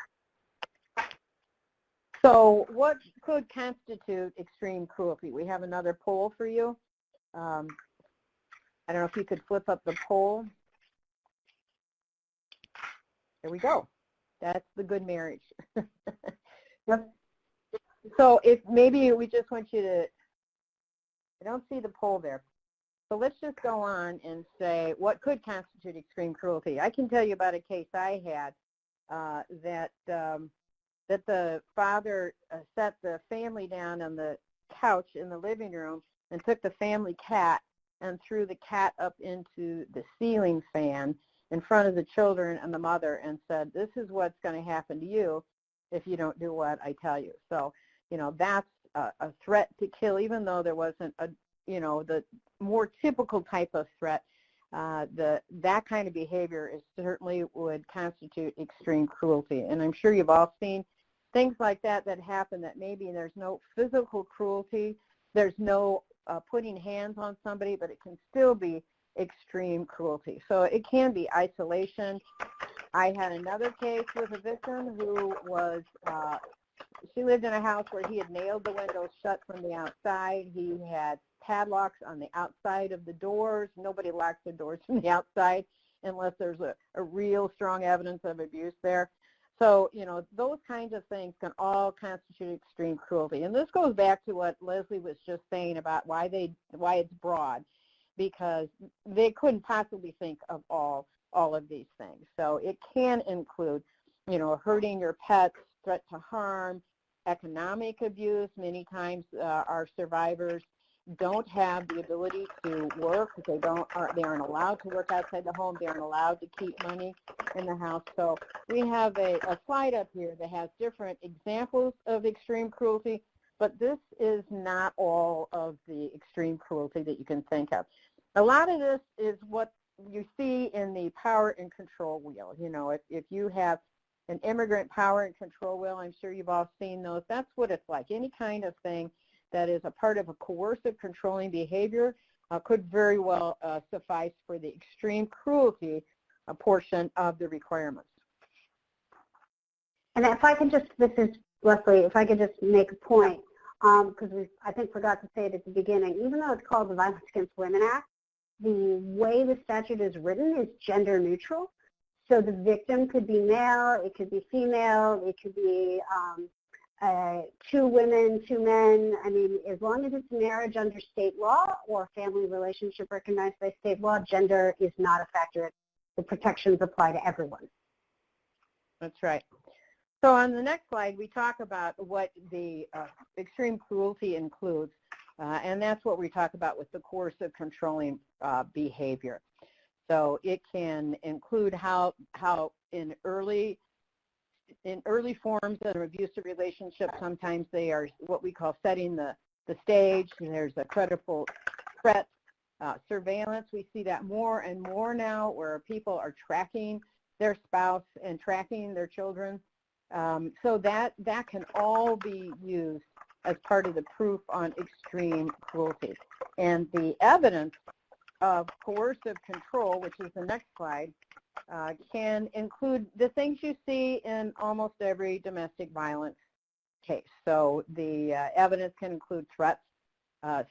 Speaker 3: So what could constitute extreme cruelty? We have another poll for you. I don't know if you could flip up the poll. There we go. That's the good marriage.
Speaker 1: Yep.
Speaker 3: So if maybe we just want you to, I don't see the poll there. So let's just go on and say what could constitute extreme cruelty. I can tell you about a case I had that the father set the family down on the couch in the living room and took the family cat and threw the cat up into the ceiling fan in front of the children and the mother and said, this is what's going to happen to you if you don't do what I tell you. So, you know, that's a threat to kill, even though there wasn't the more typical type of threat, that kind of behavior certainly would constitute extreme cruelty. And I'm sure you've all seen things like that happen that maybe there's no physical cruelty, there's no putting hands on somebody, but it can still be extreme cruelty. So it can be isolation. I had another case with a victim who was, she lived in a house where he had nailed the windows shut from the outside. He had padlocks on the outside of the doors. Nobody locks the doors from the outside unless there's a real strong evidence of abuse there. So, those kinds of things can all constitute extreme cruelty. And this goes back to what Leslie was just saying about why it's broad, because they couldn't possibly think of all of these things. So it can include, hurting your pets, threat to harm, economic abuse. Many times our survivors don't have the ability to work. They aren't allowed to work outside the home. They aren't allowed to keep money in the house. So we have a slide up here that has different examples of extreme cruelty, but this is not all of the extreme cruelty that you can think of. A lot of this is what you see in the power and control wheel. If you have an immigrant power and control wheel, I'm sure you've all seen those. That's what it's like. Any kind of thing that is a part of a coercive controlling behavior could very well suffice for the extreme cruelty portion of the requirements.
Speaker 1: And if I could just, this is Leslie, if I could just make a point, because I think forgot to say it at the beginning, even though it's called the Violence Against Women Act, the way the statute is written is gender neutral. So the victim could be male, it could be female, it could be two women, two men. I mean, as long as it's marriage under state law or family relationship recognized by state law, gender is not a factor. The protections apply to everyone.
Speaker 3: That's right. So on the next slide, we talk about what the extreme cruelty includes, and that's what we talk about with the coercive controlling behavior. So it can include how in early forms of an abusive relationship, sometimes they are what we call setting the stage. There's a credible threat, surveillance. We see that more and more now where people are tracking their spouse and tracking their children. So that can all be used as part of the proof on extreme cruelty. And the evidence of coercive control, which is the next slide, can include the things you see in almost every domestic violence case. So the evidence can include threats,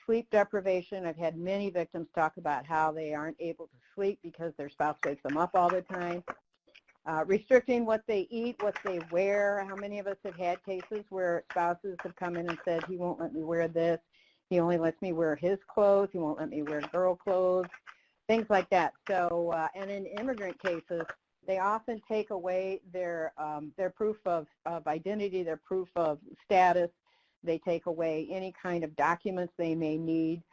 Speaker 3: sleep deprivation. I've had many victims talk about how they aren't able to sleep because their spouse wakes them up all the time. Restricting what they eat, what they wear. How many of us have had cases where spouses have come in and said, he won't let me wear this, he only lets me wear his clothes, he won't let me wear girl clothes, things like that. So, and in immigrant cases, they often take away their proof of identity, their proof of status. They take away any kind of documents they may need.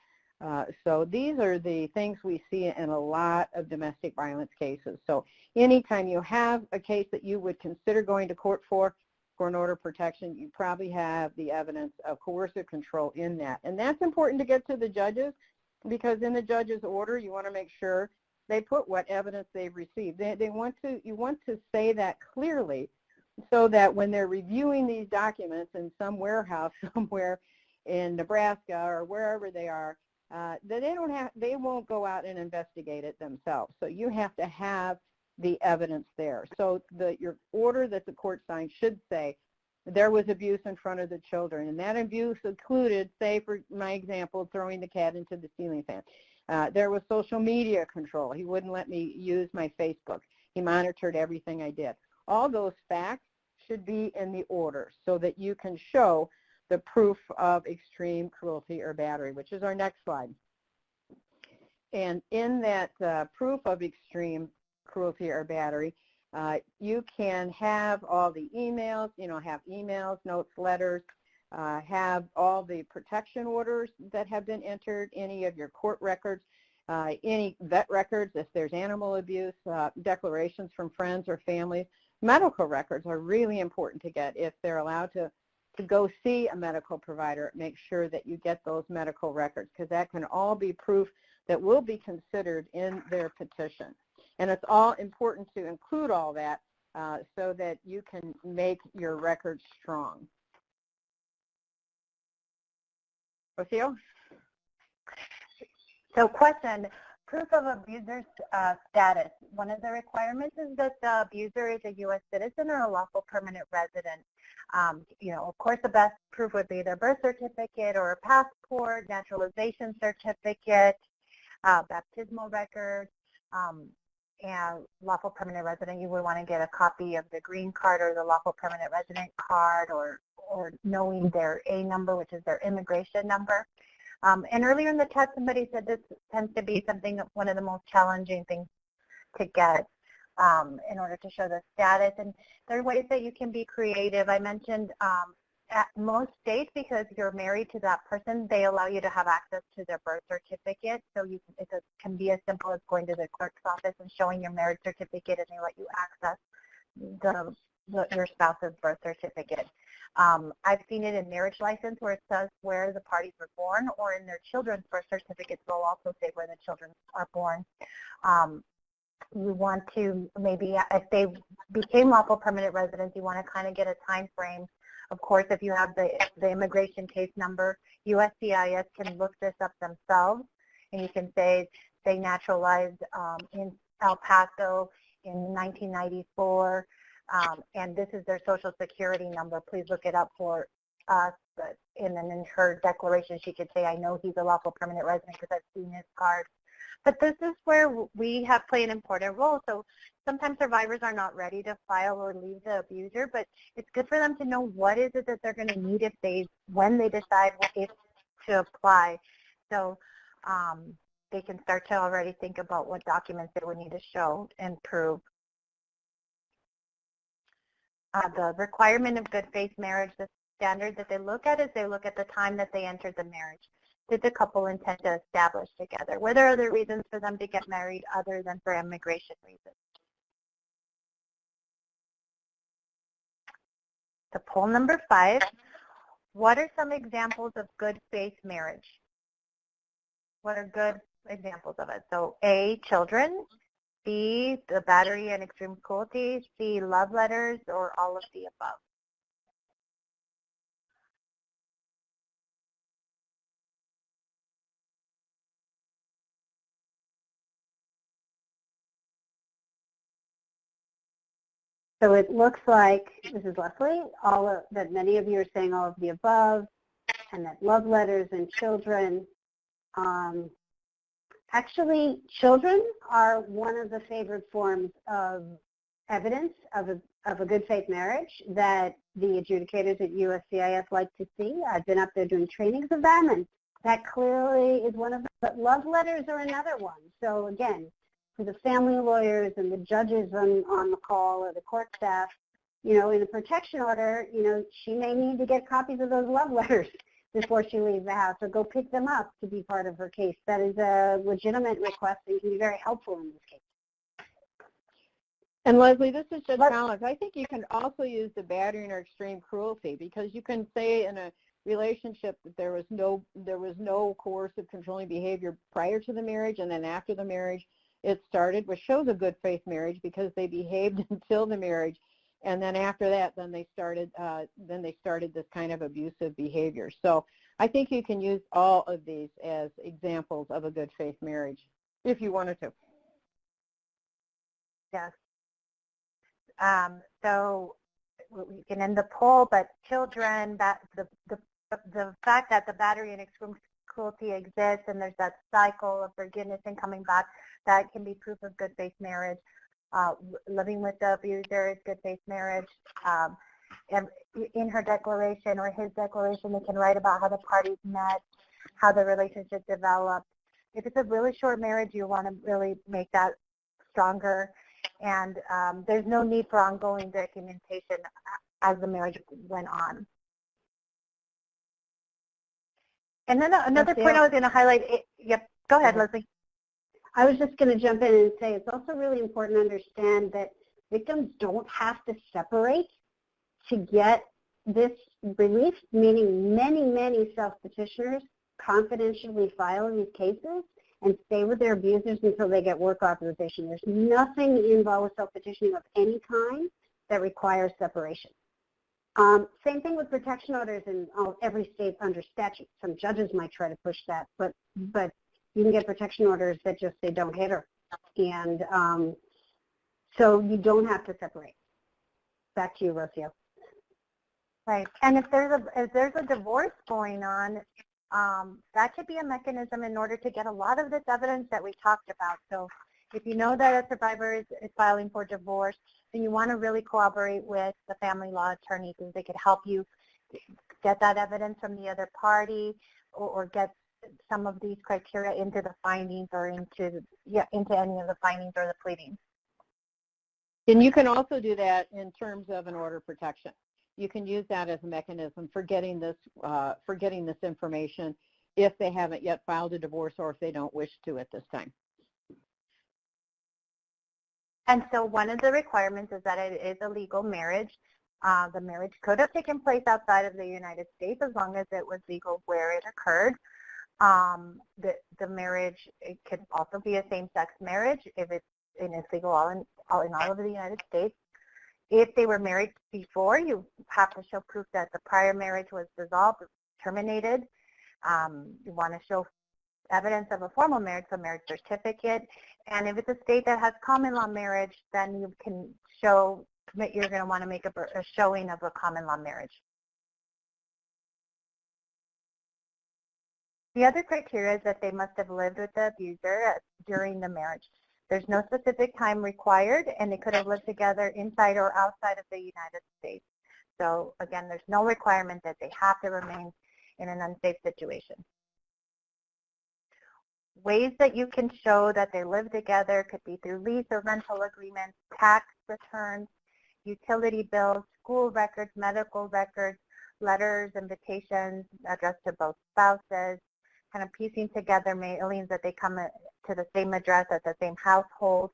Speaker 3: So these are the things we see in a lot of domestic violence cases. So anytime you have a case that you would consider going to court for an order of protection, you probably have the evidence of coercive control in that. And that's important to get to the judges, because in the judge's order, you want to make sure they put what evidence they've received. You want to say that clearly so that when they're reviewing these documents in some warehouse somewhere in Nebraska or wherever they are, that they won't go out and investigate it themselves. So you have to have the evidence there. So your order that the court signed should say there was abuse in front of the children, and that abuse included, say for my example, throwing the cat into the ceiling fan. There was social media control. He wouldn't let me use my Facebook. He monitored everything I did. All those facts should be in the order so that you can show the proof of extreme cruelty or battery, which is our next slide. And in that proof of extreme cruelty or battery, you can have all the emails, have emails, notes, letters, have all the protection orders that have been entered, any of your court records, any vet records if there's animal abuse, declarations from friends or family. Medical records are really important to get if they're allowed to to go see a medical provider, make sure that you get those medical records, because that can all be proof that will be considered in their petition. And it's all important to include all that so that you can make your records strong. Rocio?
Speaker 2: So question, proof of abuser's status. One of the requirements is that the abuser is a U.S. citizen or a lawful permanent resident. You know, of course, the best proof would be their birth certificate or a passport, naturalization certificate, baptismal record, and lawful permanent resident. You would want to get a copy of the green card or the lawful permanent resident card, or knowing their A number, which is their immigration number. And earlier in the test, somebody said this tends to be one of the most challenging things to get in order to show the status. And there are ways that you can be creative. I mentioned at most states, because you're married to that person, they allow you to have access to their birth certificate. So it can be as simple as going to the clerk's office and showing your marriage certificate, and they let you access your spouse's birth certificate. I've seen it in marriage license where it says where the parties were born, or in their children's birth certificates they'll also say where the children are born. You want to maybe, if they became lawful permanent residents, you want to kind of get a time frame. Of course, if you have the immigration case number, USCIS can look this up themselves, and you can say they naturalized in El Paso in 1994, and this is their social security number. Please look it up for us. And then in her declaration, she could say, I know he's a lawful permanent resident because I've seen his card. But this is where we play an important role. So sometimes survivors are not ready to file or leave the abuser, but it's good for them to know what is it that they're going to need when they decide if to apply. So they can start to already think about what documents they would need to show and prove. The requirement of good faith marriage, the standard that they look at is they look at the time that they entered the marriage. Did the couple intend to establish together? Were there other reasons for them to get married other than for immigration reasons? So poll number 5, what are some examples of good faith marriage? What are good examples of it? So A, children, B, the battery and extreme cruelty, C, love letters, or all of the above?
Speaker 1: So it looks like, this is Leslie, that many of you are saying all of the above, and that love letters and children. Actually, children are one of the favored forms of evidence of a good faith marriage that the adjudicators at USCIS like to see. I've been up there doing trainings of them, and that clearly is one of them. But love letters are another one. So again, for the family lawyers and the judges on the call, or the court staff, you know, in a protection order, you know, she may need to get copies of those love letters before she leaves the house, or go pick them up to be part of her case. That is a legitimate request and can be very helpful in this case.
Speaker 3: And Leslie, this is just Alex. I think you can also use the battering or extreme cruelty, because you can say in a relationship that there was no coercive controlling behavior prior to the marriage, and then after the marriage it started, which shows a good faith marriage because they behaved until the marriage, and then after that, then they started this kind of abusive behavior. So I think you can use all of these as examples of a good faith marriage if you wanted to.
Speaker 2: Yes. So we can end the poll, but children, that the fact that the battery and extreme cruelty exists, and there's that cycle of forgiveness and coming back, that can be proof of good faith marriage. Living with the abuser is good faith marriage. And in her declaration or his declaration, they can write about how the parties met, how the relationship developed. If it's a really short marriage, you want to really make that stronger. And there's no need for ongoing documentation as the marriage went on. And then another point I was going to highlight, yep, go ahead, Leslie.
Speaker 1: I was just going to jump in and say it's also really important to understand that victims don't have to separate to get this relief, meaning many self-petitioners confidentially file these cases and stay with their abusers until they get work authorization. There's nothing in VAWA self-petitioning of any kind that requires separation. Same thing with protection orders in every state under statute. Some judges might try to push that, but you can get protection orders that just say don't hit her. And so you don't have to separate. Back to you, Rocio.
Speaker 2: Right, and if there's a divorce going on, that could be a mechanism in order to get a lot of this evidence that we talked about. So if you know that a survivor is filing for divorce, then you want to really cooperate with the family law attorney because they could help you get that evidence from the other party or get some of these criteria into the findings or into any of the findings or the pleadings.
Speaker 3: And you can also do that in terms of an order of protection. You can use that as a mechanism for getting this information if they haven't yet filed a divorce or if they don't wish to at this time.
Speaker 2: And so one of the requirements is that it is a legal marriage. The marriage could have taken place outside of the United States as long as it was legal where it occurred. The marriage, it could also be a same-sex marriage if it's legal all over the United States. If they were married before, you have to show proof that the prior marriage was dissolved, terminated. You want to show evidence of a formal marriage, so marriage certificate. And if it's a state that has common law marriage, then you can show that you're going to want to make a showing of a common law marriage. The other criteria is that they must have lived with the abuser during the marriage. There's no specific time required, and they could have lived together inside or outside of the United States. So again, there's no requirement that they have to remain in an unsafe situation. Ways that you can show that they live together could be through lease or rental agreements, tax returns, utility bills, school records, medical records, letters, invitations addressed to both spouses, kind of piecing together mailings that they come to the same address at the same household.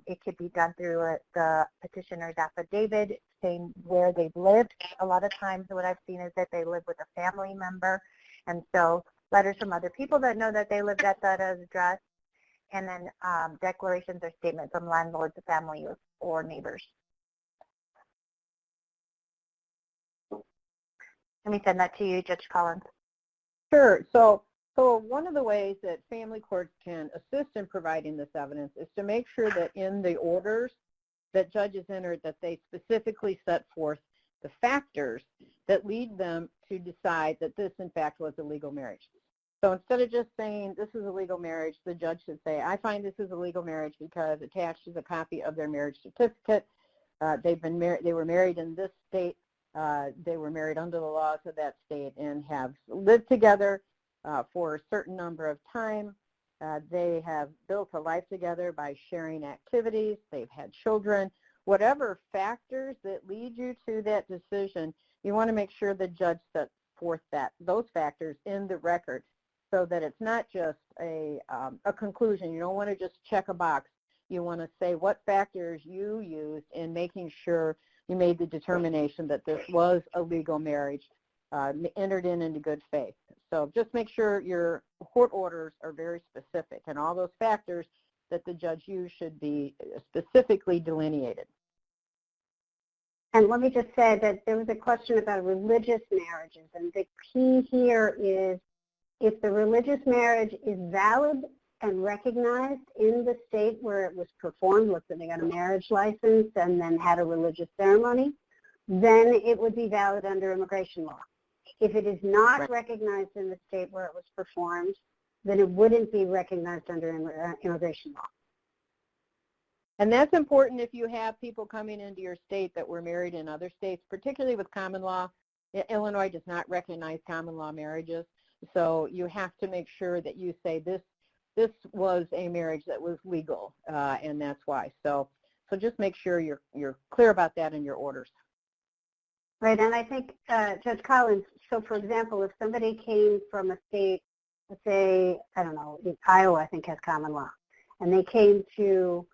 Speaker 2: It could be done through the petitioner's affidavit saying where they've lived. A lot of times what I've seen is that they live with a family member, and so letters from other people that know that they lived at that address, and then declarations or statements from landlords, family, or neighbors. Let me send that to you, Judge Collins.
Speaker 3: Sure. So one of the ways that family courts can assist in providing this evidence is to make sure that in the orders that judges entered that they specifically set forth the factors that lead them to decide that this, in fact, was a legal marriage. So instead of just saying this is a legal marriage, the judge should say, I find this is a legal marriage because attached is a copy of their marriage certificate. They were married in this state. They were married under the laws of that state and have lived together for a certain number of time. They have built a life together by sharing activities. They've had children. Whatever factors that lead you to that decision, you want to make sure the judge sets forth those factors in the record so that it's not just a conclusion. You don't want to just check a box. You want to say what factors you used in making sure you made the determination that this was a legal marriage, entered into good faith. So just make sure your court orders are very specific, and all those factors that the judge used should be specifically delineated.
Speaker 1: And let me just say that there was a question about religious marriages, and the key here is if the religious marriage is valid and recognized in the state where it was performed, let's say they got a marriage license and then had a religious ceremony, then it would be valid under immigration law. If it is not recognized in the state where it was performed, then it wouldn't be recognized under immigration law.
Speaker 3: And that's important if you have people coming into your state that were married in other states, particularly with common law. Illinois does not recognize common law marriages, so you have to make sure that you say this was a marriage that was legal, and that's why. So just make sure you're clear about that in your orders.
Speaker 1: Right, and I think, Judge Collins, so for example, if somebody came from a state, let's say, I don't know, Iowa I think has common law, and they came to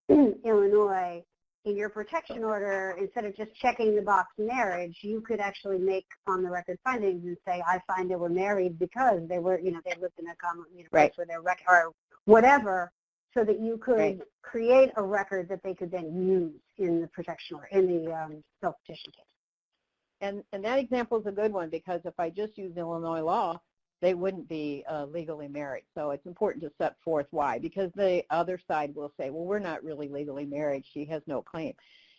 Speaker 1: Illinois in your protection order, instead of just checking the box marriage, you could actually make on the record findings and say, I find they were married because they were, they lived in a common place where they're or whatever, so that you could create a record that they could then use in the protection order, in the self-petition case.
Speaker 3: And that example is a good one, because if I just use Illinois law, they wouldn't be legally married. So it's important to set forth why, because the other side will say, well, we're not really legally married. She has no claim.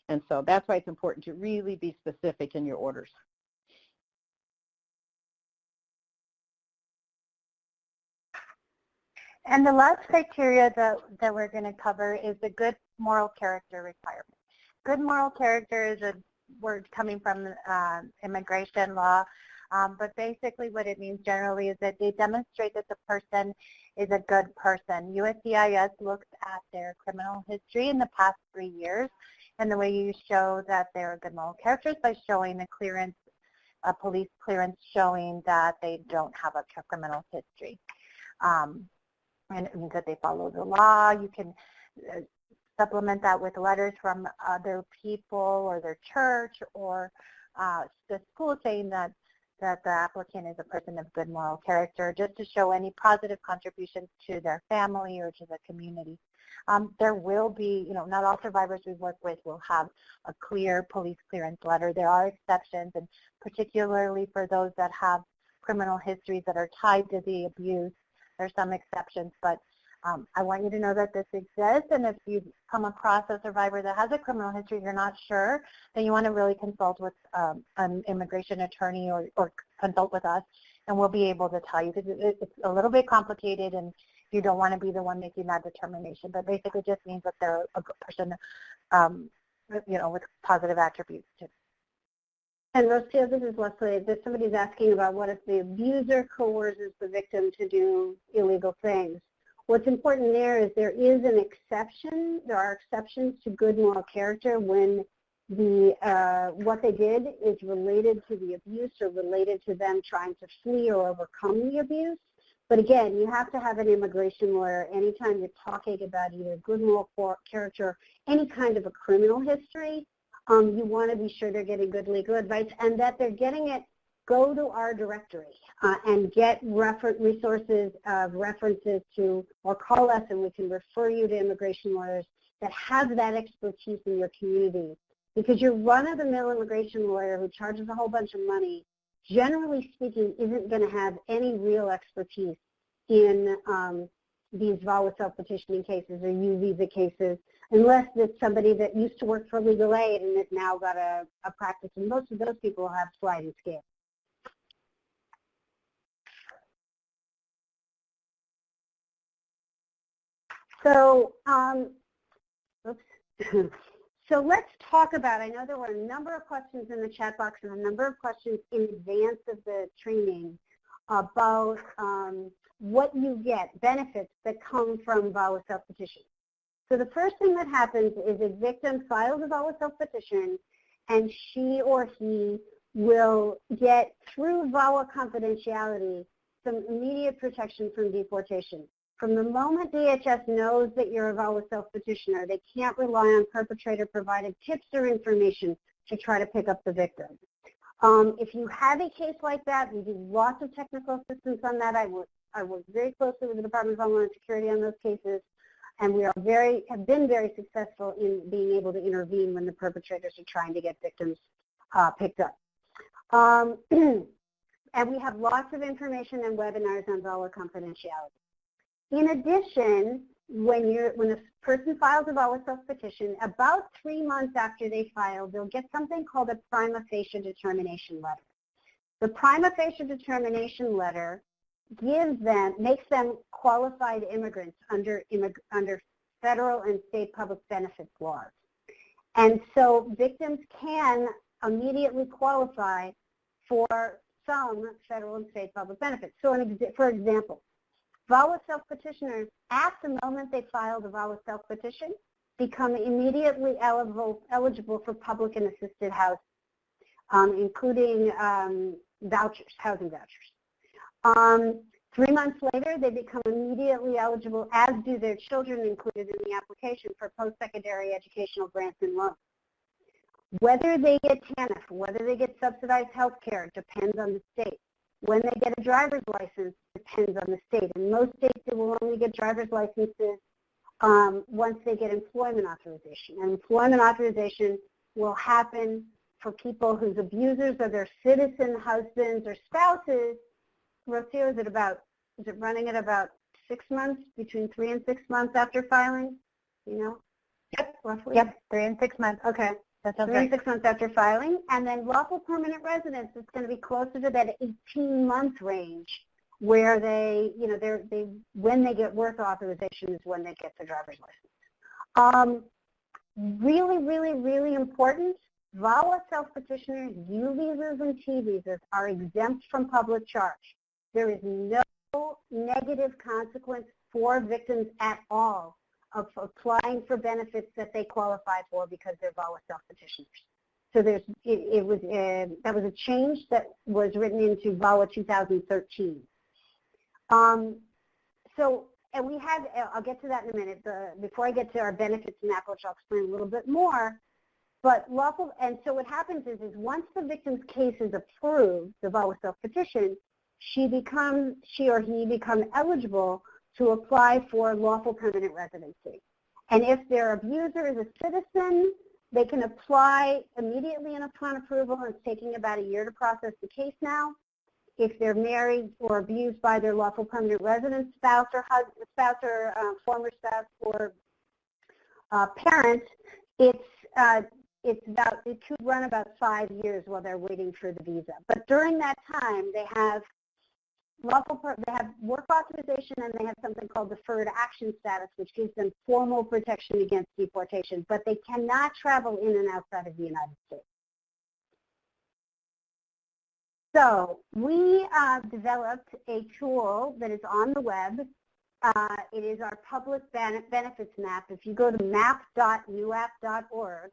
Speaker 3: And so that's why it's important to really be specific in your orders.
Speaker 2: And the last criteria that we're going to cover is the good moral character requirement. Good moral character is a word coming from immigration law, but basically what it means generally is that they demonstrate that the person is a good person. USCIS looks at their criminal history in the past 3 years, and the way you show that they're a good moral character is by showing a clearance, a police clearance showing that they don't have a criminal history. And it means that they follow the law. You can supplement that with letters from other people or their church or the school saying that the applicant is a person of good moral character, just to show any positive contributions to their family or to the community. There will be, not all survivors we work with will have a clear police clearance letter. There are exceptions, and particularly for those that have criminal histories that are tied to the abuse, there's some exceptions, but I want you to know that this exists, and if you come across a survivor that has a criminal history, you're not sure, then you want to really consult with an immigration attorney or consult with us, and we'll be able to tell you, because it's a little bit complicated, and you don't want to be the one making that determination, but basically just means that they're a good person, with positive attributes too.
Speaker 1: And Rocio, this is Leslie. Somebody's asking about what if the abuser coerces the victim to do illegal things. What's important there is there is an exception. There are exceptions to good moral character when what they did is related to the abuse or related to them trying to flee or overcome the abuse. But again, you have to have an immigration lawyer anytime you're talking about either good moral character, any kind of a criminal history. You want to be sure they're getting good legal advice and that they're getting it. Go to our directory and get resources of references to, or call us and we can refer you to immigration lawyers that have that expertise in your community. Because your run-of-the-mill immigration lawyer who charges a whole bunch of money, generally speaking, isn't going to have any real expertise in these VAWA self-petitioning cases or U visa cases, unless it's somebody that used to work for legal aid and has now got a practice. And most of those people have sliding scale. So, so let's talk about, I know there were a number of questions in the chat box and a number of questions in advance of the training about what you get, benefits that come from VAWA self-petition. So the first thing that happens is a victim files a VAWA self-petition and she or he will get, through VAWA confidentiality, some immediate protection from deportation. From the moment DHS knows that you're a VAWA self-petitioner, they can't rely on perpetrator-provided tips or information to try to pick up the victim. If you have a case like that, we do lots of technical assistance on that. I work very closely with the Department of Homeland Security on those cases, and we have been very successful in being able to intervene when the perpetrators are trying to get victims picked up. And we have lots of information and webinars on VAWA confidentiality. In addition, when a person files a VAWA self-petition, about 3 months after they file, they'll get something called a prima facie determination letter. The prima facie determination letter makes them qualified immigrants under federal and state public benefits laws. And so victims can immediately qualify for some federal and state public benefits. So for example, VAWA self-petitioners, at the moment they file the VAWA self-petition, become immediately eligible for public and assisted housing, including housing vouchers. 3 months later, they become immediately eligible, as do their children included in the application, for post-secondary educational grants and loans. Whether they get TANF, whether they get subsidized health care, depends on the state. When they get a driver's license, depends on the state. In most states, they will only get driver's licenses once they get employment authorization. And employment authorization will happen for people whose abusers are their citizen husbands or spouses. Rocio, is it running at about 6 months, between 3 and 6 months after filing? You know?
Speaker 2: Yep.
Speaker 1: Roughly?
Speaker 2: Yep, 3 and 6 months.
Speaker 1: Okay.
Speaker 2: That sounds
Speaker 1: 3 and
Speaker 2: right.
Speaker 1: 6 months after filing. And then lawful permanent residence is going to be closer to that 18-month range, where they, you know, when they get work authorization is when they get the driver's license. Really, really, really important, VAWA self-petitioners, U visas and T visas are exempt from public charge. There is no negative consequence for victims at all of applying for benefits that they qualify for because they're VAWA self-petitioners. So that was a change that was written into VAWA 2013. And we have, I'll get to that in a minute. Before I get to our benefits and NACARA, which I'll explain a little bit more. But lawful, and so what happens is once the victim's case is approved, the VAWA self-petition, she or he become eligible to apply for lawful permanent residency. And if their abuser is a citizen, they can apply immediately and upon approval. It's taking about a year to process the case now. If they're married or abused by their lawful permanent resident spouse or former spouse or parent, it could run about 5 years while they're waiting for the visa. But during that time, they have work authorization, and they have something called deferred action status, which gives them formal protection against deportation. But they cannot travel in and outside of the United States. So we developed a tool that is on the web. It is our public benefits map. If you go to map.nuap.org,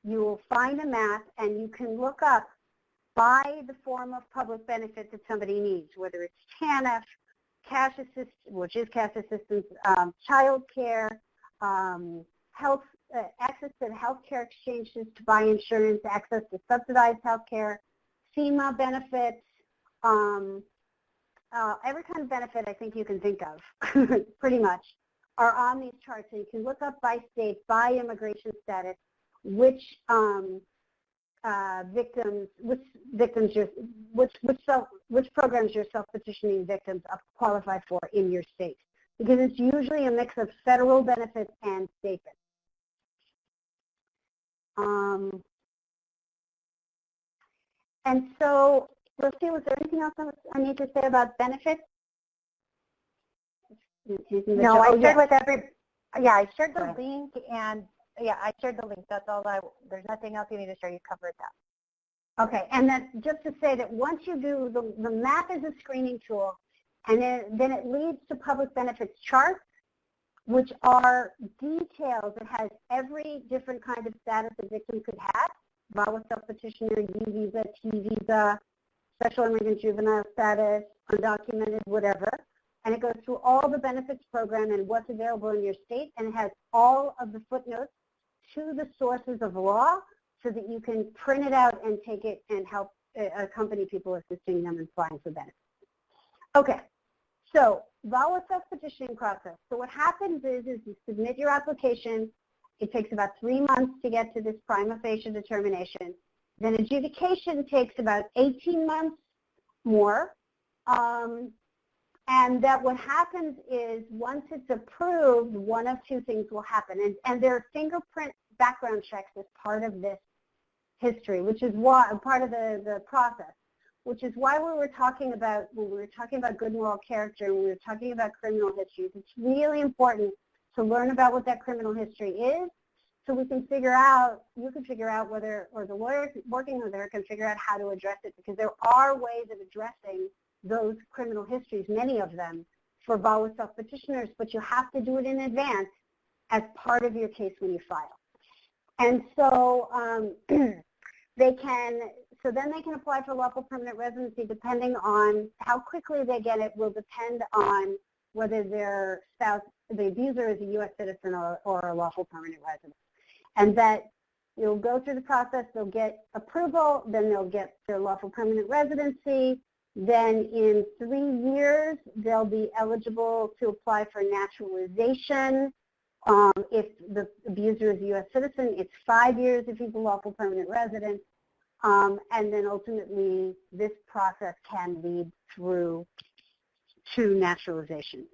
Speaker 1: you will find a map, and you can look up by the form of public benefit that somebody needs, whether it's TANF, cash assistance, which is cash assistance, child care, access to health care exchanges to buy insurance, access to subsidized health care, FEMA benefits, every kind of benefit I think you can think of, pretty much, are on these charts. So you can look up by state, by immigration status, which programs your self-petitioning victims qualify for in your state, because it's usually a mix of federal benefits and state benefits. And so, Lucy, was there anything else I need to say about benefits?
Speaker 2: No, I shared with I shared the link, and I shared the link. That's all there's nothing else you need to share. You covered that.
Speaker 1: Okay, and then just to say that once you do, the map is a screening tool, and then it leads to public benefits charts, which are details. It has every different kind of status a victim could have: VAWA self-petitioner, U visa, T visa, special immigrant juvenile status, undocumented, whatever. And it goes through all the benefits program and what's available in your state, and it has all of the footnotes to the sources of law so that you can print it out and take it and help accompany people assisting them in applying for benefits. Okay, so VAWA self-petitioning process. So what happens is you submit your application. It takes about 3 months to get to this prima facie determination. Then adjudication takes about 18 months more. And that what happens is once it's approved, one of two things will happen. And there are fingerprint background checks as part of this history, which is why part of the process, which is why when we were talking about good moral character and we were talking about criminal histories, it's really important to learn about what that criminal history is, so we can figure out, you can figure out whether, or the lawyer working with her can figure out how to address it, because there are ways of addressing those criminal histories, many of them, for VAWA self-petitioners, but you have to do it in advance as part of your case when you file. And so So then they can apply for lawful permanent residency depending on how quickly they get it will depend on whether their spouse, the abuser, is a U.S. citizen or a lawful permanent resident. And that you'll go through the process, they'll get approval, then they'll get their lawful permanent residency. Then in 3 years, they'll be eligible to apply for naturalization. If the abuser is a U.S. citizen, it's 5 years if he's a lawful permanent resident. And then ultimately, this process can lead through to naturalization.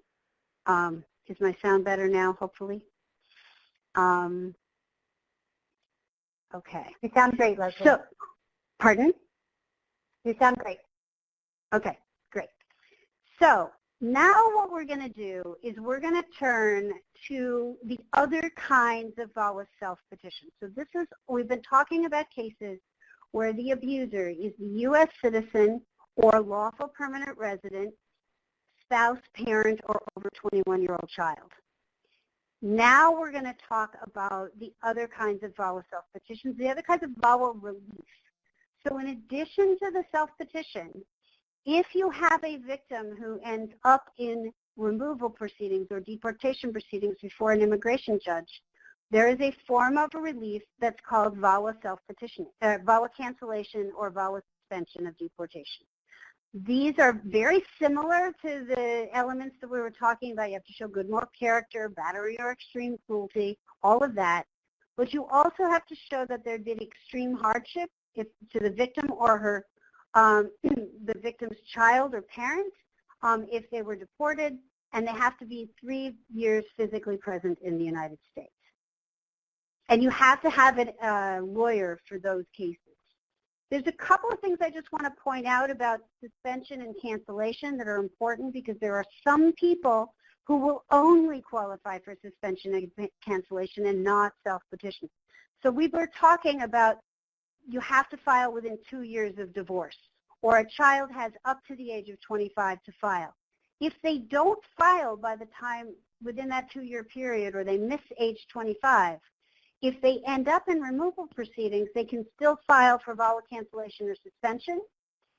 Speaker 1: Is my sound better now, hopefully? Okay.
Speaker 2: You sound great, Leslie.
Speaker 1: So, pardon?
Speaker 2: You sound great.
Speaker 1: Okay, great. So now what we're going to do is we're going to turn to the other kinds of VAWA self-petition. So this is, we've been talking about cases where the abuser is the U.S. citizen or lawful permanent resident, spouse, parent, or over 21-year-old child. Now we're going to talk about the other kinds of VAWA self-petitions, the other kinds of VAWA relief. So in addition to the self-petition, if you have a victim who ends up in removal proceedings or deportation proceedings before an immigration judge, there is a form of relief that's called VAWA self-petition, VAWA cancellation or VAWA suspension of deportation. These are very similar to the elements that we were talking about. You have to show good moral character, battery or extreme cruelty, all of that. But you also have to show that there had been extreme hardship to the victim or her the victim's child or parent if they were deported, and they have to be 3 years physically present in the United States. And you have to have a lawyer for those cases. There's a couple of things I just want to point out about suspension and cancellation that are important because there are some people who will only qualify for suspension and cancellation and not self-petition. So we were talking about you have to file within 2 years of divorce, or a child has up to the age of 25 to file. If they don't file by the time within that 2-year period, or they miss age 25, if they end up in removal proceedings, they can still file for VAWA cancellation or suspension,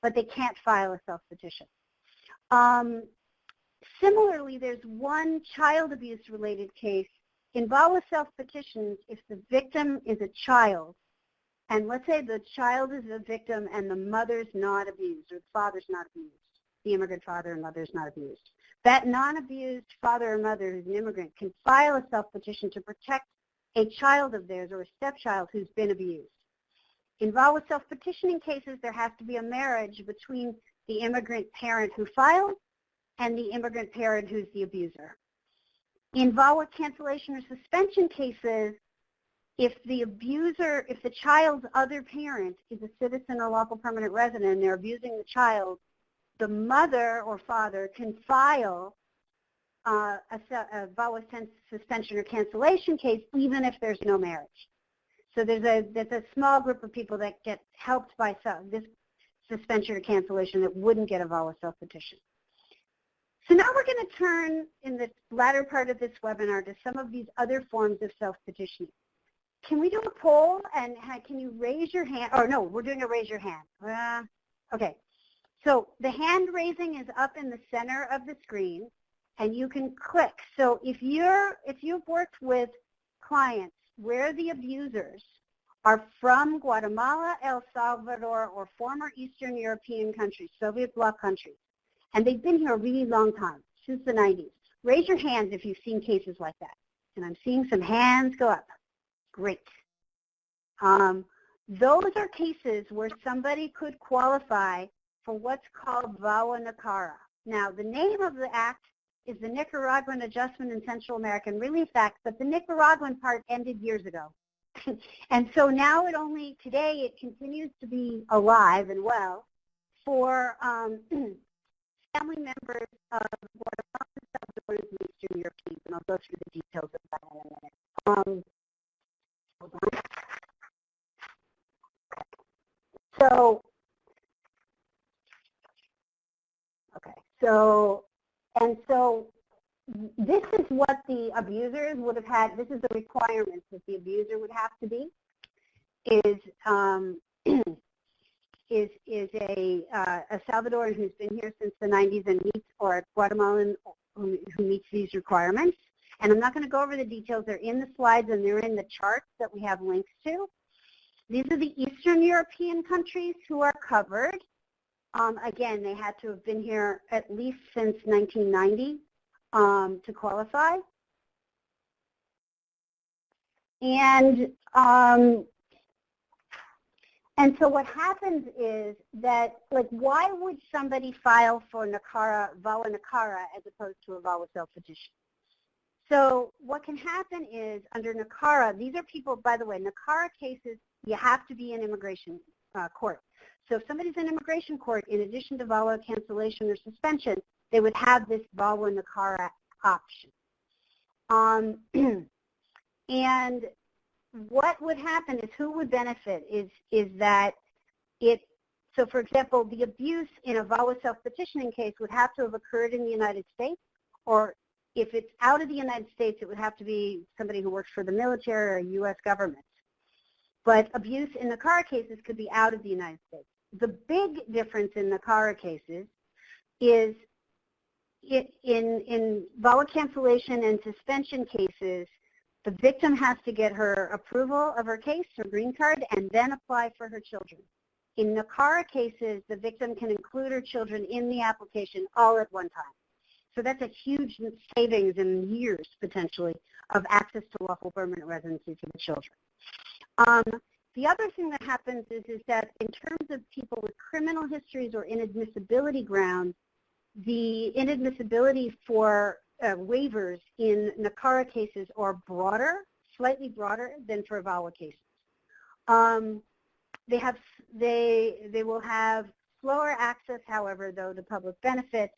Speaker 1: but they can't file a self-petition. Similarly, there's one child abuse-related case. In VAWA self-petitions, if the victim is a child, and let's say the child is a victim and the mother's not abused or the father's not abused, the immigrant father and mother's not abused, that non-abused father or mother who's an immigrant can file a self-petition to protect a child of theirs or a stepchild who's been abused. In VAWA self-petitioning cases, there has to be a marriage between the immigrant parent who filed and the immigrant parent who's the abuser. In VAWA cancellation or suspension cases, if the child's other parent is a citizen or lawful permanent resident and they're abusing the child, the mother or father can file a VAWA suspension or cancellation case even if there's no marriage. So there's a small group of people that get helped by this suspension or cancellation that wouldn't get a VAWA self-petition. So now we're going to turn in the latter part of this webinar to some of these other forms of self-petitioning. Can we do a poll, and can you raise your hand? Or no, we're doing a raise your hand. Okay. So the hand raising is up in the center of the screen, and you can click. So if you've worked with clients where the abusers are from Guatemala, El Salvador, or former Eastern European countries, Soviet bloc countries, and they've been here a really long time, since the 90s, raise your hands if you've seen cases like that. And I'm seeing some hands go up. Great. Those are cases where somebody could qualify for what's called VAWA NACARA. Now, the name of the act is the Nicaraguan Adjustment and Central American Relief Act, but the Nicaraguan part ended years ago. And so now today it continues to be alive and well for family members of Guatemala, Salvadorans, and Eastern Europeans, and I'll go through the details of that in a minute. Hold on. So this is what the abusers would have had. This is the requirements that the abuser would have to be, is is a Salvadoran who's been here since the 90s and meets, or a Guatemalan who meets these requirements. And I'm not going to go over the details. They're in the slides and they're in the charts that we have links to. These are the Eastern European countries who are covered. Again, they had to have been here at least since 1990 to qualify. And so what happens is that, like, why would somebody file for NACARA, VAWA NACARA, as opposed to a VAWA Self-Petition? So what can happen is, under NACARA, these are people, by the way, NACARA cases, you have to be in immigration court. So if somebody's in immigration court, in addition to VAWA cancellation or suspension, they would have this VAWA NACARA option. And what would happen is, who would benefit is that so for example, the abuse in a VAWA self-petitioning case would have to have occurred in the United States, or if it's out of the United States, it would have to be somebody who works for the military or U.S. government. But abuse in NACARA cases could be out of the United States. The big difference in NACARA cases is in VAWA cancellation and suspension cases, the victim has to get her approval of her case, her green card, and then apply for her children. In NACARA cases, the victim can include her children in the application all at one time. So that's a huge savings in years, potentially, of access to lawful permanent residency for the children. The other thing that happens is that in terms of people with criminal histories or inadmissibility grounds, the inadmissibility for waivers in NACARA cases are broader, slightly broader than for VAWA cases. They will have slower access, however, though, to public benefit.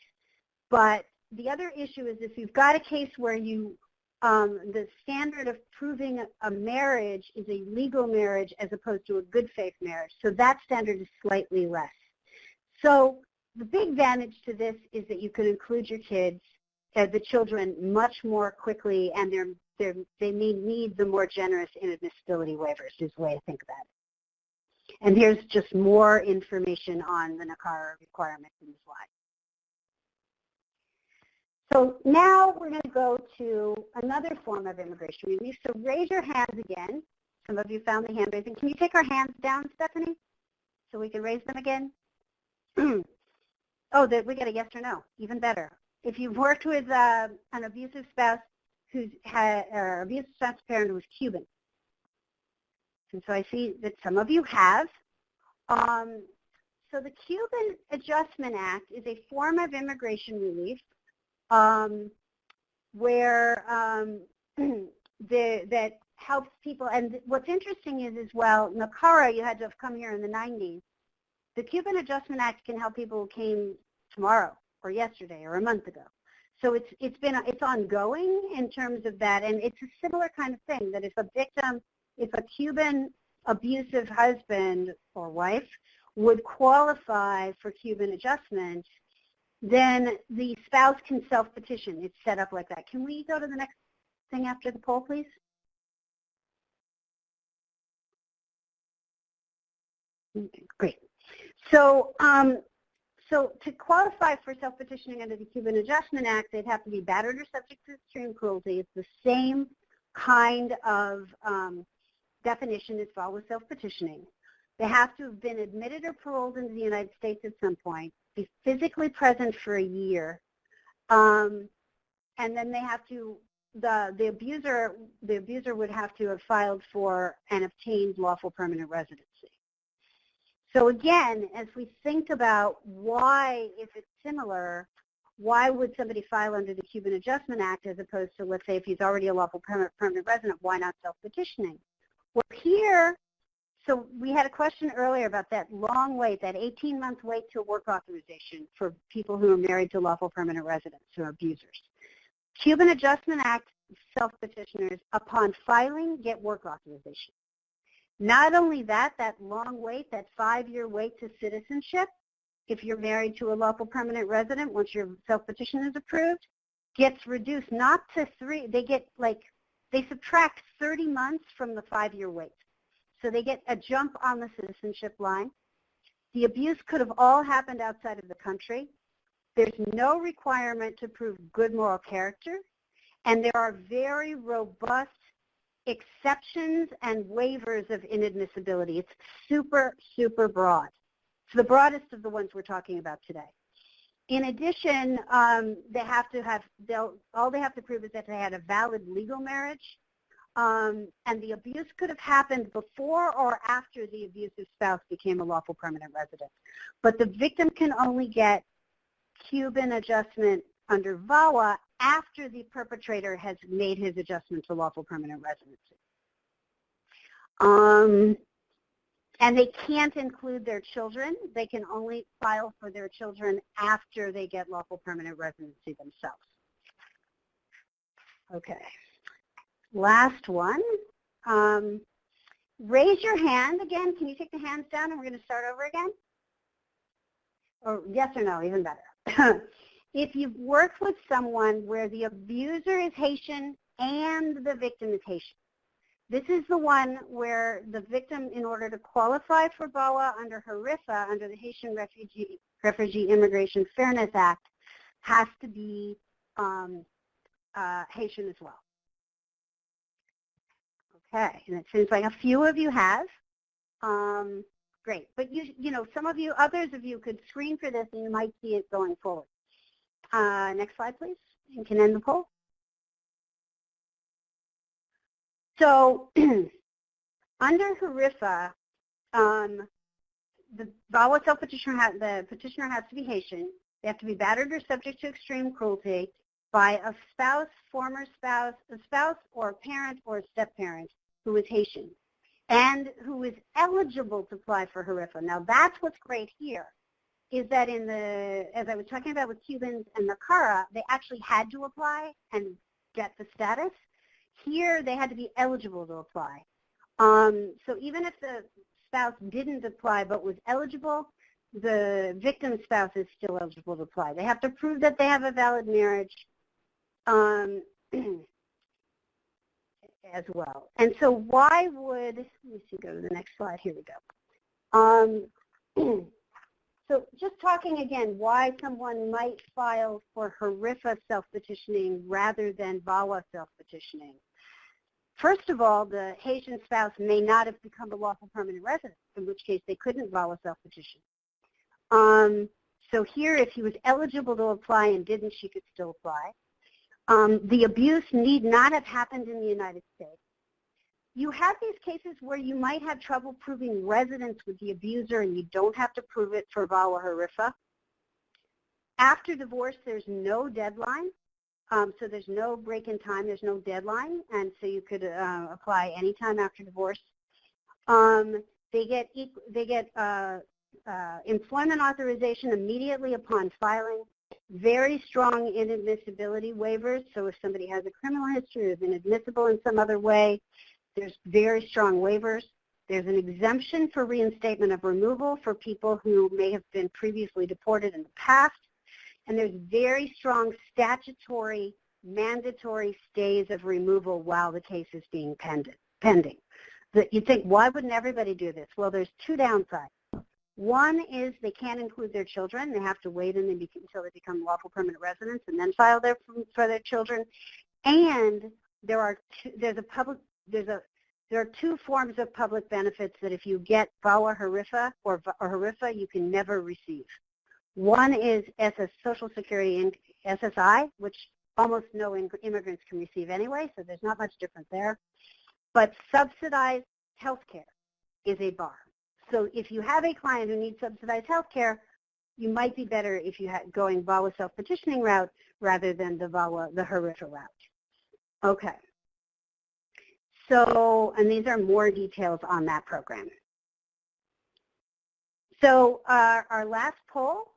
Speaker 1: But the other issue is, if you've got a case where the standard of proving a marriage is a legal marriage as opposed to a good faith marriage, so that standard is slightly less. So the big advantage to this is that you can include your kids, the children, much more quickly, and they may need the more generous inadmissibility waivers, is the way I think about it. And here's just more information on the NACARA requirements in the slide. So now we're going to go to another form of immigration relief. So raise your hands again. Some of you found the hand raising. Can you take our hands down, Stephanie, so we can raise them again? Oh, we got a yes or no. Even better. If you've worked with an abusive spouse who's had, or abusive spouse parent who's Cuban. And so I see that some of you have. So the Cuban Adjustment Act is a form of immigration relief where that helps people. And what's interesting is, as well, NACARA, you had to have come here in the 90s. The Cuban Adjustment Act can help people who came tomorrow or yesterday or a month ago. So it's ongoing in terms of that, and it's a similar kind of thing, that if a Cuban abusive husband or wife would qualify for Cuban adjustment, then the spouse can self-petition. It's set up like that. Can we go to the next thing after the poll, please? Okay, great. So, so to qualify for self-petitioning under the Cuban Adjustment Act, they'd have to be battered or subject to extreme cruelty. It's the same kind of definition as VAWA self-petitioning. They have to have been admitted or paroled into the United States at some point, be physically present for a year, and then they have to, the abuser would have to have filed for and obtained lawful permanent residency. So again, as we think about why, if it's similar, why would somebody file under the Cuban Adjustment Act as opposed to, let's say, if he's already a lawful permanent resident, why not self-petitioning? Well, here, so we had a question earlier about that long wait, that 18-month wait to work authorization for people who are married to lawful permanent residents who are abusers. Cuban Adjustment Act self-petitioners, upon filing, get work authorization. Not only that, that long wait, that 5-year wait to citizenship, if you're married to a lawful permanent resident, once your self-petition is approved, gets reduced not to 3, they subtract 30 months from the 5-year wait. So they get a jump on the citizenship line. The abuse could have all happened outside of the country. There's no requirement to prove good moral character, and there are very robust exceptions and waivers of inadmissibility. It's super, super broad. It's the broadest of the ones we're talking about today. In addition, all they have to prove is that they had a valid legal marriage, and the abuse could have happened before or after the abusive spouse became a lawful permanent resident. But the victim can only get Cuban adjustment under VAWA after the perpetrator has made his adjustment to lawful permanent residency. And they can't include their children. They can only file for their children after they get lawful permanent residency themselves. Okay. Last one. Raise your hand again. Can you take the hands down and we're going to start over again? Or yes or no, even better. If you've worked with someone where the abuser is Haitian and the victim is Haitian, this is the one where the victim, in order to qualify for VAWA under HRIFA, under the Haitian Refugee Immigration Fairness Act, has to be Haitian as well. Okay, and it seems like a few of you have. Great, but you know, some of you, others of you could screen for this and you might see it going forward. Next slide, please. You can end the poll. So under HRIFA, the VAWA Self-Petitioner, the petitioner has to be Haitian. They have to be battered or subject to extreme cruelty by a spouse, former spouse, a spouse or a parent or a step-parent who is Haitian and who is eligible to apply for HRIFA. Now that's what's great here, is that in the, as I was talking about with Cubans and NACARA, they actually had to apply and get the status. Here they had to be eligible to apply. So even if the spouse didn't apply but was eligible, the victim's spouse is still eligible to apply. They have to prove that they have a valid marriage as well. And so why would, let me see, go to the next slide, here we go. So just talking again, why someone might file for HRIFA self-petitioning rather than VAWA self-petitioning. First of all, the Haitian spouse may not have become a lawful permanent resident, in which case they couldn't VAWA self-petition. So here, if he was eligible to apply and didn't, she could still apply. The abuse need not have happened in the United States. You have these cases where you might have trouble proving residence with the abuser and you don't have to prove it for VAWA HRIFA. After divorce, there's no deadline. So there's no break in time, there's no deadline, and so you could apply anytime after divorce. They get employment authorization immediately upon filing. Very strong inadmissibility waivers, so if somebody has a criminal history or is inadmissible in some other way, there's very strong waivers. There's an exemption for reinstatement of removal for people who may have been previously deported in the past. And there's very strong statutory, mandatory stays of removal while the case is being pending. You'd think, why wouldn't everybody do this? Well, there's two downsides. One is they can't include their children. They have to wait until they become lawful permanent residents and then file for their children. And there are two forms of public benefits that if you get VAWA HRIFA or HRIFA, you can never receive. One is Social Security and SSI, which almost no immigrants can receive anyway, so there's not much difference there. But subsidized health care is a bar. So if you have a client who needs subsidized health care, you might be better if you had going VAWA self-petitioning route rather than the HRIFA route. Okay. So, and these are more details on that program. So our last poll,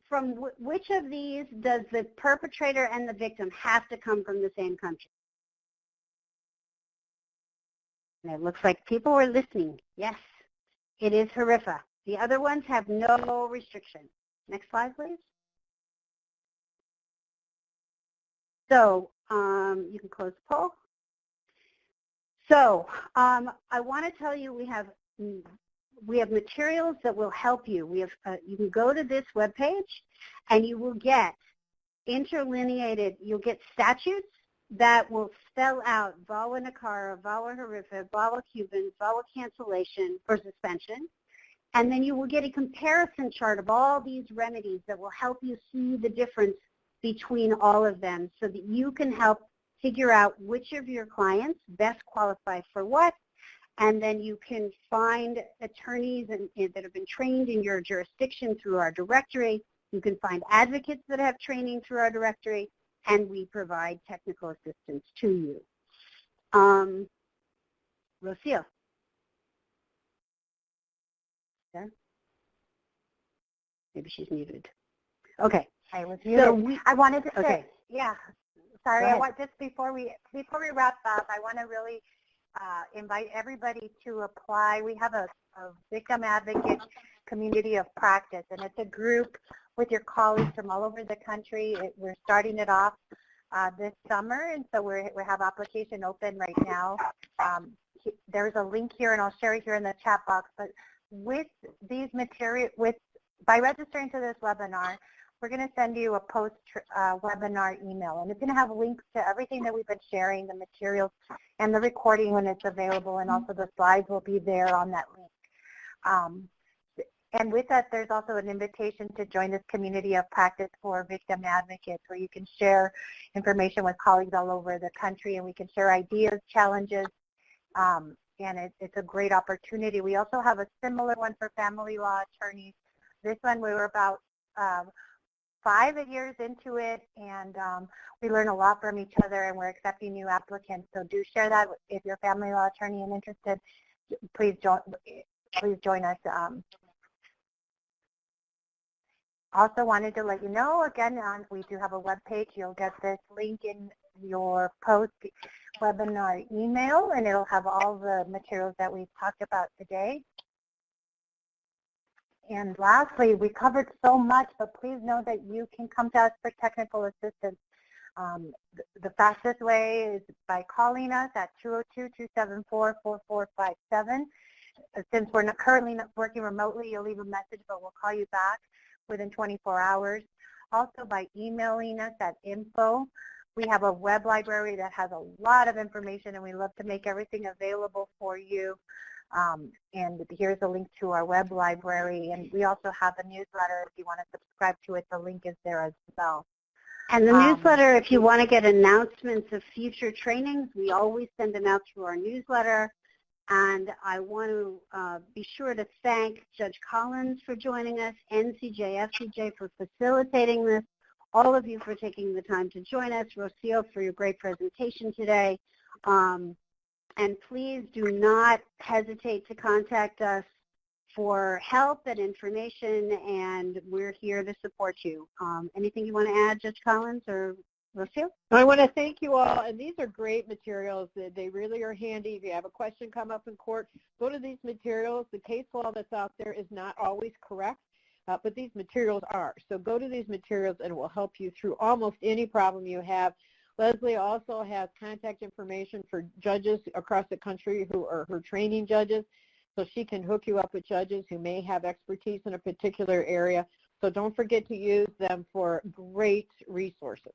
Speaker 1: from which of these does the perpetrator and the victim have to come from the same country? And it looks like people were listening. Yes, it is HRIFA. The other ones have no restriction. Next slide, please. So you can close the poll. So I want to tell you we have we have materials that will help you. We have, you can go to this webpage and you will get interlineated, you'll get statutes that will spell out VAWA NACARA, VAWA HRIFA, VAWA Cuban, VAWA cancellation for suspension. And then you will get a comparison chart of all these remedies that will help you see the difference between all of them so that you can help figure out which of your clients best qualify for what. And then you can find attorneys that have been trained in your jurisdiction through our directory. You can find advocates that have training through our directory, and we provide technical assistance to you. Rocio. Yeah? Maybe she's muted. Okay.
Speaker 2: I was muted.
Speaker 1: So
Speaker 2: I wanted to say,
Speaker 1: okay.
Speaker 2: Yeah. Sorry, I want just before we wrap up, I want to really invite everybody to apply. We have a victim advocate community of practice, and it's a group with your colleagues from all over the country. We're starting it off this summer, and so we have application open right now. There's a link here, and I'll share it here in the chat box. But with these materials, by registering to this webinar, we're going to send you a post-webinar email, and it's going to have links to everything that we've been sharing, the materials, and the recording when it's available, and also the slides will be there on that link. And with that, there's also an invitation to join this community of practice for victim advocates, where you can share information with colleagues all over the country, and we can share ideas, challenges, and it's a great opportunity. We also have a similar one for family law attorneys. This one, we were about 5 years into it, and we learn a lot from each other, and we're accepting new applicants. So do share that if you're a family law attorney and interested. Please join us. Also wanted to let you know, again, we do have a web page. You'll get this link in your post-webinar email, and it'll have all the materials that we've talked about today. And lastly, we covered so much, but please know that you can come to us for technical assistance. The fastest way is by calling us at 202-274-4457. Since we're currently working remotely, you'll leave a message, but we'll call you back within 24 hours. Also by emailing us at info. We have a web library that has a lot of information, and we love to make everything available for you. And here's a link to our web library, and we also have a newsletter if you want to subscribe to it. The link is there as well.
Speaker 1: And the newsletter, if you want to get announcements of future trainings, we always send them out through our newsletter. And I want to be sure to thank Judge Collins for joining us, NCJ, FCJ for facilitating this, all of you for taking the time to join us, Rocio for your great presentation today. And please do not hesitate to contact us for help and information, and we're here to support you. Anything you want to add, Judge Collins or Rocio?
Speaker 3: I want to thank you all, and these are great materials. They really are handy. If you have a question come up in court, go to these materials. The case law that's out there is not always correct, but these materials are. So go to these materials, and it will help you through almost any problem you have. Leslie also has contact information for judges across the country who are her training judges, so she can hook you up with judges who may have expertise in a particular area. So don't forget to use them for great resources.